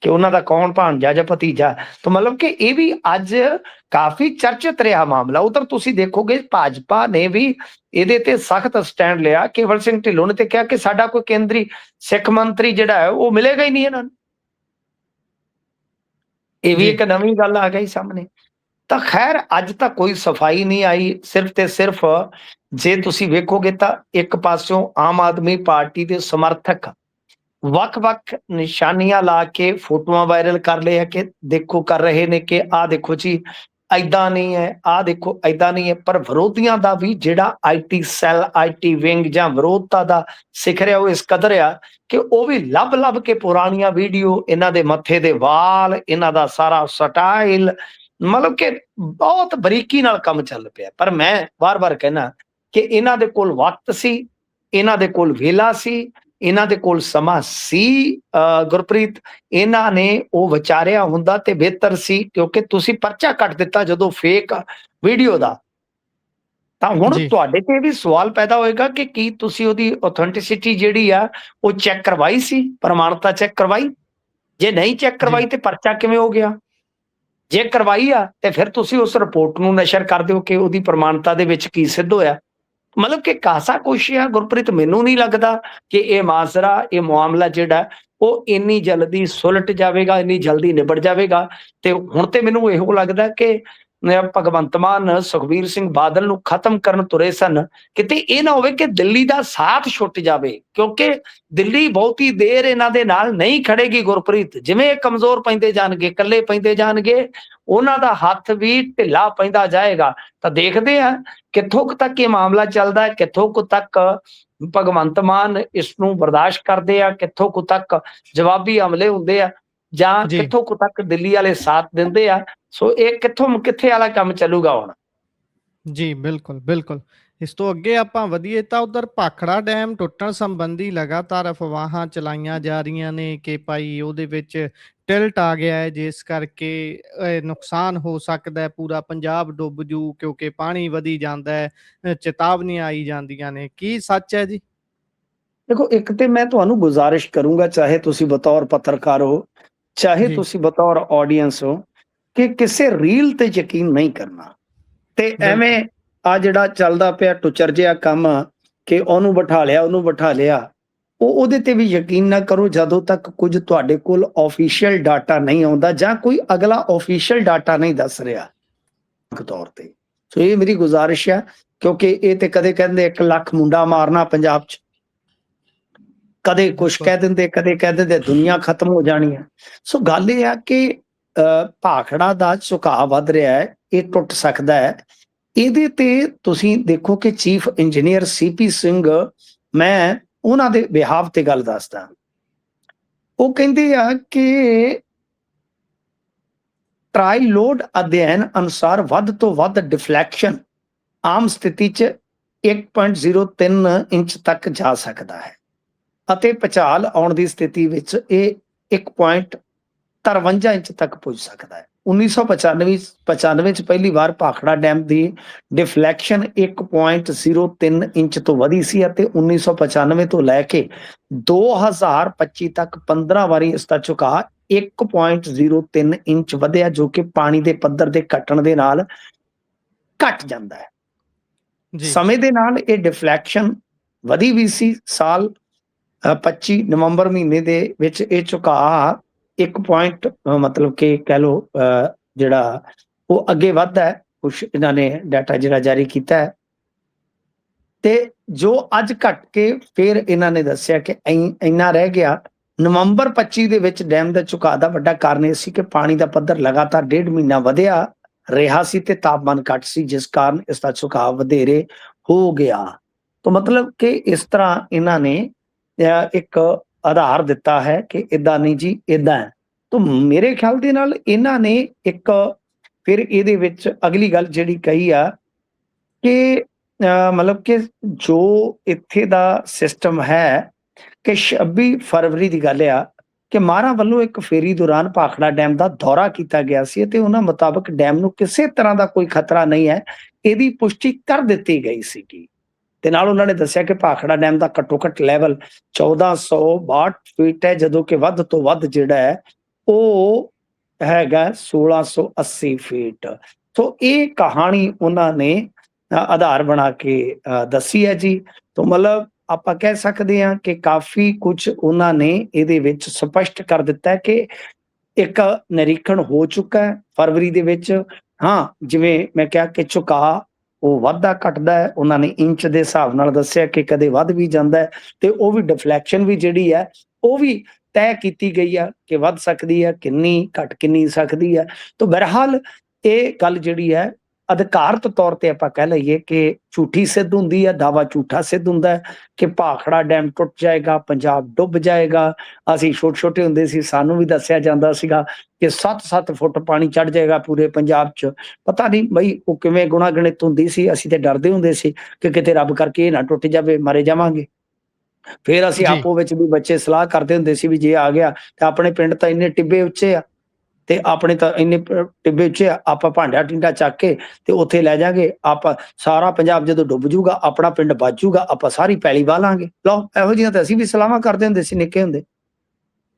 ਕਿ ਉਹਨਾਂ ਦਾ ਕੌਣ ਭਾਣਜਾ ਜਾਂ ਭਤੀਜਾ। ਤਾਂ ਮਤਲਬ ਕਿ ਇਹ ਵੀ ਅੱਜ ਕਾਫੀ ਚਰਚਿਤ ਰਿਹਾ ਮਾਮਲਾ। ਉਧਰ ਤੁਸੀਂ ਦੇਖੋਗੇ ਭਾਜਪਾ ਨੇ ਵੀ ਇਹਦੇ ਤੇ ਸਖਤ ਸਟੈਂਡ ਲਿਆ। ਕੇਵਲ ਸਿੰਘ ਢਿੱਲੋਂ ਨੇ ਤੇ ਕਿਹਾ ਕਿ ਸਾਡਾ ਕੋਈ ਕੇਂਦਰੀ ਸਿੱਖ ਮੰਤਰੀ ਜਿਹੜਾ ਹੈ ਉਹ ਮਿਲੇਗਾ ਹੀ ਨਹੀਂ ਇਹਨਾਂ ਨੂੰ। ਇਹ ਵੀ ਇੱਕ ਨਵੀਂ ਗੱਲ ਆ ਗਈ ਸਾਹਮਣੇ। ਤਾਂ ਖੈਰ ਅੱਜ ਤਾਂ ਕੋਈ ਸਫਾਈ ਨਹੀਂ ਆਈ। ਸਿਰਫ ਤੇ ਸਿਰਫ ਜੇ ਤੁਸੀਂ ਵੇਖੋਗੇ ਤਾਂ ਇੱਕ ਪਾਸਿਓਂ ਆਮ ਆਦਮੀ ਪਾਰਟੀ ਦੇ ਸਮਰਥਕ ਵੱਖ-ਵੱਖ ਨਿਸ਼ਾਨੀਆਂ ਲਾ ਕੇ ਫੋਟੋਆਂ ਵਾਇਰਲ ਕਰ ਲਏ ਆ ਕਿ ਦੇਖੋ ਕਰ ਰਹੇ ਨੇ ਕਿ ਆਹ ਦੇਖੋ ਜੀ ਏਦਾਂ ਨਹੀਂ ਹੈ, ਆਹ ਦੇਖੋ ਏਦਾਂ ਨਹੀਂ ਹੈ। ਪਰ ਵਿਰੋਧੀਆਂ ਦਾ ਵੀ ਜਿਹੜਾ ਆਈਟੀ ਸੈੱਲ, ਆਈਟੀ ਵਿੰਗ ਜਾਂ ਵਿਰੋਧਤਾ ਦਾ ਸਿਖਰ ਆ ਉਹ ਇਸ ਕਦਰ ਆ ਕਿ ਉਹ ਵੀ ਲੱਭ ਕੇ ਪੁਰਾਣੀਆਂ ਵੀਡੀਓ, ਇਹਨਾਂ ਦੇ ਮੱਥੇ ਦੇ ਵਾਲ, ਇਹਨਾਂ ਦਾ ਸਾਰਾ ਸਟਾਈਲ, ਮਤਲਬ ਕਿ ਬਹੁਤ ਬਰੀਕੀ ਨਾਲ ਕੰਮ ਚੱਲ ਪਿਆ। ਪਰ ਮੈਂ ਵਾਰ-ਵਾਰ ਕਹਿਣਾ ਕਿ ਇਹਨਾਂ ਦੇ ਕੋਲ ਵਕਤ ਸੀ, ਇਹਨਾਂ ਦੇ ਕੋਲ ਵੇਲਾ ਸੀ, ਇਹਨਾਂ ਦੇ ਕੋਲ ਸਮਾਂ ਸੀ ਗੁਰਪ੍ਰੀਤ। ਇਹਨਾਂ ਨੇ ਉਹ ਵਿਚਾਰਿਆ ਹੁੰਦਾ ਤੇ ਬਿਹਤਰ ਸੀ, ਕਿਉਂਕਿ ਤੁਸੀਂ ਪਰਚਾ ਕੱਟ ਦਿੱਤਾ ਜਦੋਂ ਫੇਕ ਵੀਡੀਓ ਦਾ। ਤਾਂ ਹੁਣ ਤੁਹਾਡੇ ਤੇ ਵੀ ਸਵਾਲ ਪੈਦਾ ਹੋਏਗਾ ਕਿ ਕੀ ਤੁਸੀਂ ਉਹਦੀ ਆਥੈਂਟਿਸਿਟੀ ਜਿਹੜੀ ਆ ਉਹ ਚੈੱਕ ਕਰਵਾਈ ਸੀ, ਪ੍ਰਮਾਣਤਾ ਚੈੱਕ ਕਰਵਾਈ? ਜੇ ਨਹੀਂ ਚੈੱਕ ਕਰਵਾਈ ਤੇ ਪਰਚਾ ਕਿਵੇਂ ਹੋ ਗਿਆ? ਜੇ ਕਰਵਾਈ ਆ ਤੇ ਫਿਰ ਤੁਸੀਂ ਉਸ ਰਿਪੋਰਟ ਨੂੰ ਨਸ਼ਰ ਕਰ ਦਿਓ ਕਿ ਉਹਦੀ ਪ੍ਰਮਾਣਤਾ ਦੇ ਵਿੱਚ ਕੀ ਸਿੱਧ ਹੋਇਆ। ਮਤਲਬ ਕਿ ਕਾਸਾ ਕੁਛ ਆ ਗੁਰਪ੍ਰੀਤ। ਮੈਨੂੰ ਨਹੀਂ ਲੱਗਦਾ ਕਿ ਇਹ ਮਾਜਰਾ, ਇਹ ਮਾਮਲਾ ਜਿਹੜਾ ਉਹ ਇੰਨੀ ਜਲਦੀ ਸੁਲਟ ਜਾਵੇਗਾ, ਇੰਨੀ ਜਲਦੀ ਨਿਬੜ ਜਾਵੇਗਾ। ਤੇ ਹੁਣ ਤੇ ਮੈਨੂੰ ਇਹੋ ਲੱਗਦਾ ਕਿ ਭਗਵੰਤ ਮਾਨ ਸੁਖਬੀਰ ਸਿੰਘ ਬਾਦਲ ਨੂੰ ਖਤਮ ਕਰਨ ਤੁਰੇ ਸਨ। ਕਿਤੇ ਇਹ ਨਾ ਹੋਵੇ ਕਿ ਦਿੱਲੀ ਦਾ ਸਾਥ ਛੁੱਟ ਜਾਵੇ, ਕਿਉਂਕਿ ਦਿੱਲੀ ਬਹੁਤੀ ਦੇਰ ਇਹਨਾਂ ਦੇ ਨਾਲ ਨਹੀਂ ਖੜੇਗੀ ਗੁਰਪ੍ਰੀਤ। ਜਿਵੇਂ ਇਹ ਕਮਜ਼ੋਰ ਪੈਂਦੇ ਜਾਣਗੇ, ਇਕੱਲੇ ਪੈਂਦੇ ਜਾਣਗੇ, ਉਹਨਾਂ ਦਾ ਹੱਥ ਵੀ ਢਿੱਲਾ ਪੈਂਦਾ ਜਾਏਗਾ। ਤਾਂ ਦੇਖਦੇ ਆ ਕਿੱਥੋਂ ਕੁ ਤੱਕ ਇਹ ਮਾਮਲਾ ਚੱਲਦਾ ਹੈ, ਕਿੱਥੋਂ ਕੁ ਤੱਕ ਭਗਵੰਤ ਮਾਨ ਇਸ ਨੂੰ ਬਰਦਾਸ਼ਤ ਕਰਦੇ ਆ, ਕਿੱਥੋਂ ਕੁ ਤੱਕ ਜਵਾਬੀ ਹਮਲੇ ਹੁੰਦੇ ਆ, ਜਾਂ ਕਿੱਥੋਂ ਕੁ ਤੱਕ ਦਿੱਲੀ ਵਾਲੇ ਸਾਥ ਦਿੰਦੇ ਆ। ਸੋ ਇਹ ਕਿੱਥੇ ਵਾਲਾ ਕੰਮ ਚੱਲੂਗਾ ਹੁਣ। ਜੀ ਬਿਲਕੁਲ। ਇਸ ਤੋਂ ਅੱਗੇ ਆਪਾਂ ਵਧੀਏ ਤਾਂ ਉਧਰ ਭਾਖੜਾ ਡੈਮ ਟੁੱਟਣ ਸੰਬੰਧੀ ਲਗਾਤਾਰ ਅਫਵਾਹਾਂ ਚਲਾਈਆਂ ਜਾ ਰਹੀਆਂ ਨੇ ਕਿ ਭਾਈ ਉਹਦੇ ਵਿੱਚ ਟਿਲਟ ਆ ਗਿਆ ਹੈ, ਜਿਸ ਕਰਕੇ ਨੁਕਸਾਨ ਹੋ ਸਕਦਾ ਹੈ, ਪੂਰਾ ਪੰਜਾਬ ਡੁੱਬ ਜੂ ਕਿਉਂਕਿ ਪਾਣੀ ਵਧੀ ਜਾਂਦਾ ਹੈ, ਚੇਤਾਵਨੀਆਂ ਆਈ ਜਾਂਦੀਆਂ ਨੇ। ਕੀ ਸੱਚ ਹੈ ਜੀ? ਦੇਖੋ, ਇੱਕ ਤੇ ਮੈਂ ਤੁਹਾਨੂੰ ਗੁਜ਼ਾਰਿਸ਼ ਕਰੂੰਗਾ, ਚਾਹੇ ਤੁਸੀਂ ਬਤੌਰ ਪੱਤਰਕਾਰ ਹੋ, ਚਾਹੇ ਤੁਸੀਂ ਬਤੌਰ ਆਡੀਅנס ਹੋ, ਕਿ ਕਿਸੇ ਰੀਲ ਤੇ ਯਕੀਨ ਨਹੀਂ ਕਰਨਾ। ਤੇ ਐਵੇਂ ਆ ਜਿਹੜਾ ਚੱਲਦਾ ਪਿਆ ਟੁਚਰ ਜਿਹਾ ਕੰਮ ਕਿ ਉਹਨੂੰ ਬਿਠਾ ਲਿਆ, ਉਹਨੂੰ ਬਿਠਾ ਲਿਆ, ਉਹਦੇ ਤੇ ਵੀ ਯਕੀਨ ਨਾ ਕਰੋ ਜਦੋਂ ਤੱਕ ਕੁਝ ਤੁਹਾਡੇ ਕੋਲ ਆਫੀਸ਼ੀਅਲ ਡਾਟਾ ਨਹੀਂ ਆਉਂਦਾ ਜਾਂ ਕੋਈ ਅਗਲਾ ਆਫੀਸ਼ੀਅਲ ਡਾਟਾ ਨਹੀਂ ਦੱਸ ਰਿਹਾ ਤੌਰ ਤੇ। ਸੋ ਇਹ ਮੇਰੀ ਗੁਜ਼ਾਰਿਸ਼ ਹੈ, ਕਿਉਂਕਿ ਇਹ ਤੇ ਕਦੇ ਕਹਿੰਦੇ 1 ਲੱਖ ਮੁੰਡਾ ਮਾਰਨਾ ਪੰਜਾਬ 'ਚ, ਕਦੇ ਕੁਛ ਕਹਿ ਦਿੰਦੇ, ਕਦੇ ਕਹਿ ਦਿੰਦੇ ਦੁਨੀਆ ਖਤਮ ਹੋ ਜਾਣੀ ਹੈ। ਸੋ ਗੱਲ ਇਹ ਆ ਕਿ ਭਾਖੜਾ ਦਾ ਝੁਕਾਅ ਵੱਧ ਰਿਹਾ ਹੈ, ਇਹ ਟੁੱਟ ਸਕਦਾ ਹੈ। ਇਹਦੇ ਤੇ ਤੁਸੀਂ ਦੇਖੋ ਕਿ ਚੀਫ ਇੰਜੀਨੀਅਰ CP ਸਿੰਘ, ਮੈਂ ਉਹਨਾਂ ਦੇ ਬਿਹਾਵ ਤੇ ਗੱਲ ਦੱਸਦਾ। ਉਹ ਕਹਿੰਦੇ ਆ ਕਿ ਟਰਾਈ ਲੋਡ ਅਧਿਐਨ ਅਨੁਸਾਰ ਵੱਧ ਤੋਂ ਵੱਧ ਡਿਫਲੈਕਸ਼ਨ ਆਮ ਸਥਿਤੀ 'ਚ 1.03 ਇੰਚ ਤੱਕ ਜਾ ਸਕਦਾ ਹੈ ਅਤੇ ਭੁਚਾਲ ਆਉਣ ਦੀ ਸਥਿਤੀ ਵਿੱਚ ਇਹ 1.53 ਇੰਚ ਤੱਕ ਪੁੱਜ ਸਕਦਾ ਹੈ। 1995 ਚ ਪਹਿਲੀ ਵਾਰ ਭਾਖੜਾ ਡੈਮ ਦੀ ਡਿਫਲੈਕਸ਼ਨ 1.03 ਇੰਚ ਤੋਂ ਵਧੀ ਸੀ ਅਤੇ 1995 ਤੋਂ ਲੈ ਕੇ 2025 ਤੱਕ 15 ਵਾਰੀ ਇਸ ਦਾ ਝੁਕਾਅ 1.03 ਇੰਚ ਵਧਿਆ, ਜੋ ਕਿ ਪਾਣੀ ਦੇ ਪੱਧਰ ਦੇ ਘਟਣ ਦੇ ਨਾਲ ਘਟ ਜਾਂਦਾ ਹੈ। ਸਮੇਂ ਦੇ ਨਾਲ ਇਹ ਡਿਫਲੈਕਸ਼ਨ ਵਧੀ ਵੀ ਸੀ। ਸਾਲ 25 ਨਵੰਬਰ ਮਹੀਨੇ ਦੇ ਵਿੱਚ ਇਹ ਝੁਕਾਅ 1 ਪੁਆਇੰਟ ਮਤਲਬ ਕਿ ਕਹਿ ਲਓ ਜਿਹੜਾ ਉਹ ਅੱਗੇ ਵੱਧਦਾ ਹੈ। ਕੁਛ ਇਹਨਾਂ ਨੇ ਡਾਟਾ ਜਿਹੜਾ ਜਾਰੀ ਕੀਤਾ ਹੈ ਤੇ ਜੋ ਅੱਜ ਘਟ ਕੇ ਫਿਰ ਇਹਨਾਂ ਨੇ ਦੱਸਿਆ ਕਿ ਇੰਨਾ ਰਹਿ ਗਿਆ। ਨਵੰਬਰ 25 ਦੇ ਵਿੱਚ ਡੈਮ ਦਾ ਝੁਕਾਅ ਦਾ ਵੱਡਾ ਕਾਰਨ ਇਹ ਸੀ ਕਿ ਪਾਣੀ ਦਾ ਪੱਧਰ ਲਗਾਤਾਰ 1.5 ਮਹੀਨਾ ਵਧਿਆ ਰਿਹਾ ਸੀ ਤੇ ਤਾਪਮਾਨ ਘੱਟ ਸੀ, ਜਿਸ ਕਾਰਨ ਇਸ ਦਾ ਝੁਕਾਅ ਵਧੇਰੇ ਹੋ ਗਿਆ। ਤਾਂ ਮਤਲਬ ਕਿ ਇਸ ਤਰ੍ਹਾਂ ਇਹਨਾਂ ਨੇ ਇੱਕ ਆਧਾਰ ਦਿੱਤਾ ਹੈ ਕਿ ਇਦਾਂ ਨਹੀਂ ਜੀ, ਇਦਾਂ ਹੈ। ਤਾਂ ਮੇਰੇ ਖਿਆਲ ਦੇ ਨਾਲ ਇਹਨਾਂ ਨੇ ਇੱਕ ਫਿਰ ਇਹਦੇ ਵਿੱਚ ਅਗਲੀ ਗੱਲ ਜਿਹੜੀ ਕਹੀ ਆ ਕਿ ਮਤਲਬ ਕਿ ਜੋ ਇੱਥੇ ਦਾ ਸਿਸਟਮ ਹੈ ਕਿ 26 ਫਰਵਰੀ ਦੀ ਗੱਲ ਆ ਕਿ ਮਾਹਰਾਂ ਵੱਲੋਂ ਇੱਕ ਫੇਰੀ ਦੌਰਾਨ ਭਾਖੜਾ ਡੈਮ ਦਾ ਦੌਰਾ ਕੀਤਾ ਗਿਆ ਸੀ ਅਤੇ ਉਹਨਾਂ ਮੁਤਾਬਕ ਡੈਮ ਨੂੰ ਕਿਸੇ ਤਰ੍ਹਾਂ ਦਾ ਕੋਈ ਖਤਰਾ ਨਹੀਂ ਹੈ, ਇਹਦੀ ਪੁਸ਼ਟੀ ਕਰ ਦਿੱਤੀ ਗਈ ਸੀਗੀ। ਤੇ ਨਾਲ ਉਹਨਾਂ ਨੇ ਦੱਸਿਆ ਕਿ ਭਾਖੜਾ ਡੈਮ ਦਾ ਘੱਟੋ ਘੱਟ ਲੈਵਲ 1462 ਫੀਟ ਹੈ, ਜਦੋਂ ਕਿ ਵੱਧ ਤੋਂ ਵੱਧ ਜਿਹੜਾ ਹੈ ਉਹ ਹੈਗਾ 1680 ਫੀਟ। ਸੋ ਇਹ ਕਹਾਣੀ ਉਹਨਾਂ ਨੇ ਆਧਾਰ ਬਣਾ ਕੇ ਦੱਸੀ ਹੈ ਜੀ। ਤਾਂ ਮਤਲਬ ਆਪਾਂ ਕਹਿ ਸਕਦੇ ਹਾਂ ਕਿ ਕਾਫੀ ਕੁਝ ਉਹਨਾਂ ਨੇ ਇਹਦੇ ਵਿੱਚ ਸਪਸ਼ਟ ਕਰ ਦਿੱਤਾ ਹੈ ਕਿ ਇੱਕ ਨਿਰੀਖਣ ਹੋ ਚੁੱਕਾ ਹੈ ਫਰਵਰੀ ਦੇ ਵਿੱਚ। ਹਾਂ, ਜਿਵੇਂ ਮੈਂ ਕਿਹਾ ਕਿ ਝੁਕਾਅ ਉਹ ਵੱਧਦਾ ਘਟਦਾ ਹੈ। ਉਹਨਾਂ ਨੇ ਇੰਚ ਦੇ ਹਿਸਾਬ ਨਾਲ ਦੱਸਿਆ ਕਿ ਕਦੇ ਵੱਧ ਵੀ ਜਾਂਦਾ ਹੈ ਤੇ ਉਹ ਵੀ ਡਿਫਲੈਕਸ਼ਨ ਵੀ ਜਿਹੜੀ ਹੈ ਉਹ ਵੀ ਤੈਅ ਕੀਤੀ ਗਈ ਆ ਕਿ ਵੱਧ ਸਕਦੀ ਹੈ, ਕਿੰਨੀ ਘਟ ਕਿੰਨੀ ਸਕਦੀ ਹੈ। ਤਾਂ ਬਹਰਹਾਲ ਇਹ ਗੱਲ ਜਿਹੜੀ ਹੈ ਅਧਿਕਾਰਤ ਤੌਰ ਤੇ ਆਪਾਂ ਕਹਿ ਲਈਏ ਕਿ ਝੂਠੀ ਸਿੱਧ ਹੁੰਦੀ ਹੈ, ਦਾਵਾ ਝੂਠਾ ਸਿੱਧ ਹੁੰਦਾ ਹੈ ਕਿ ਭਾਖੜਾ ਡੈਮ ਟੁੱਟ ਜਾਏਗਾ, ਪੰਜਾਬ ਡੁੱਬ ਜਾਏਗਾ। ਅਸੀਂ ਛੋਟੇ ਛੋਟੇ ਹੁੰਦੇ ਸੀ, ਸਾਨੂੰ ਵੀ ਦੱਸਿਆ ਜਾਂਦਾ ਸੀਗਾ ਕਿ 7-7 ਫੁੱਟ ਪਾਣੀ ਚੜ ਜਾਏਗਾ ਪੂਰੇ ਪੰਜਾਬ 'ਚ। ਪਤਾ ਨਹੀਂ ਬਈ ਉਹ ਕਿਵੇਂ ਗੁਣਾ ਗਣਿਤ ਹੁੰਦੀ ਸੀ, ਅਸੀਂ ਤੇ ਡਰਦੇ ਹੁੰਦੇ ਸੀ ਕਿ ਕਿਤੇ ਰੱਬ ਕਰਕੇ ਇਹ ਨਾ ਟੁੱਟ ਜਾਵੇ, ਮਾਰੇ ਜਾਵਾਂਗੇ। ਫਿਰ ਅਸੀਂ ਆਪੋ ਵਿੱਚ ਵੀ ਬੱਚੇ ਸਲਾਹ ਕਰਦੇ ਹੁੰਦੇ ਸੀ ਵੀ ਜੇ ਆ ਗਿਆ ਤੇ ਆਪਣੇ ਪਿੰਡ ਤਾਂ ਇੰਨੇ ਟਿੱਬੇ ਉੱਚੇ ਆ ਤੇ ਆਪਣੇ ਤਾਂ ਇੰਨੇ ਟਿੱਬੇ ਉੱਚੇ ਆ, ਆਪਾਂ ਭਾਂਡਾ ਟਿੰਡਾ ਚੱਕ ਕੇ ਤੇ ਉੱਥੇ ਲੈ ਜਾਗੇ, ਆਪਾਂ ਸਾਰਾ ਪੰਜਾਬ ਜਦੋਂ ਡੁੱਬ ਜੂਗਾ ਆਪਣਾ ਪਿੰਡ ਬਚ ਜੂਗਾ, ਆਪਾਂ ਸਾਰੀ ਪੈਲੀ ਵਾਹ ਲਾਂਗੇ। ਲਓ, ਇਹੋ ਜਿਹੀਆਂ ਤਾਂ ਅਸੀਂ ਵੀ ਸਲਾਹਾਂ ਕਰਦੇ ਹੁੰਦੇ ਸੀ ਨਿੱਕੇ ਹੁੰਦੇ।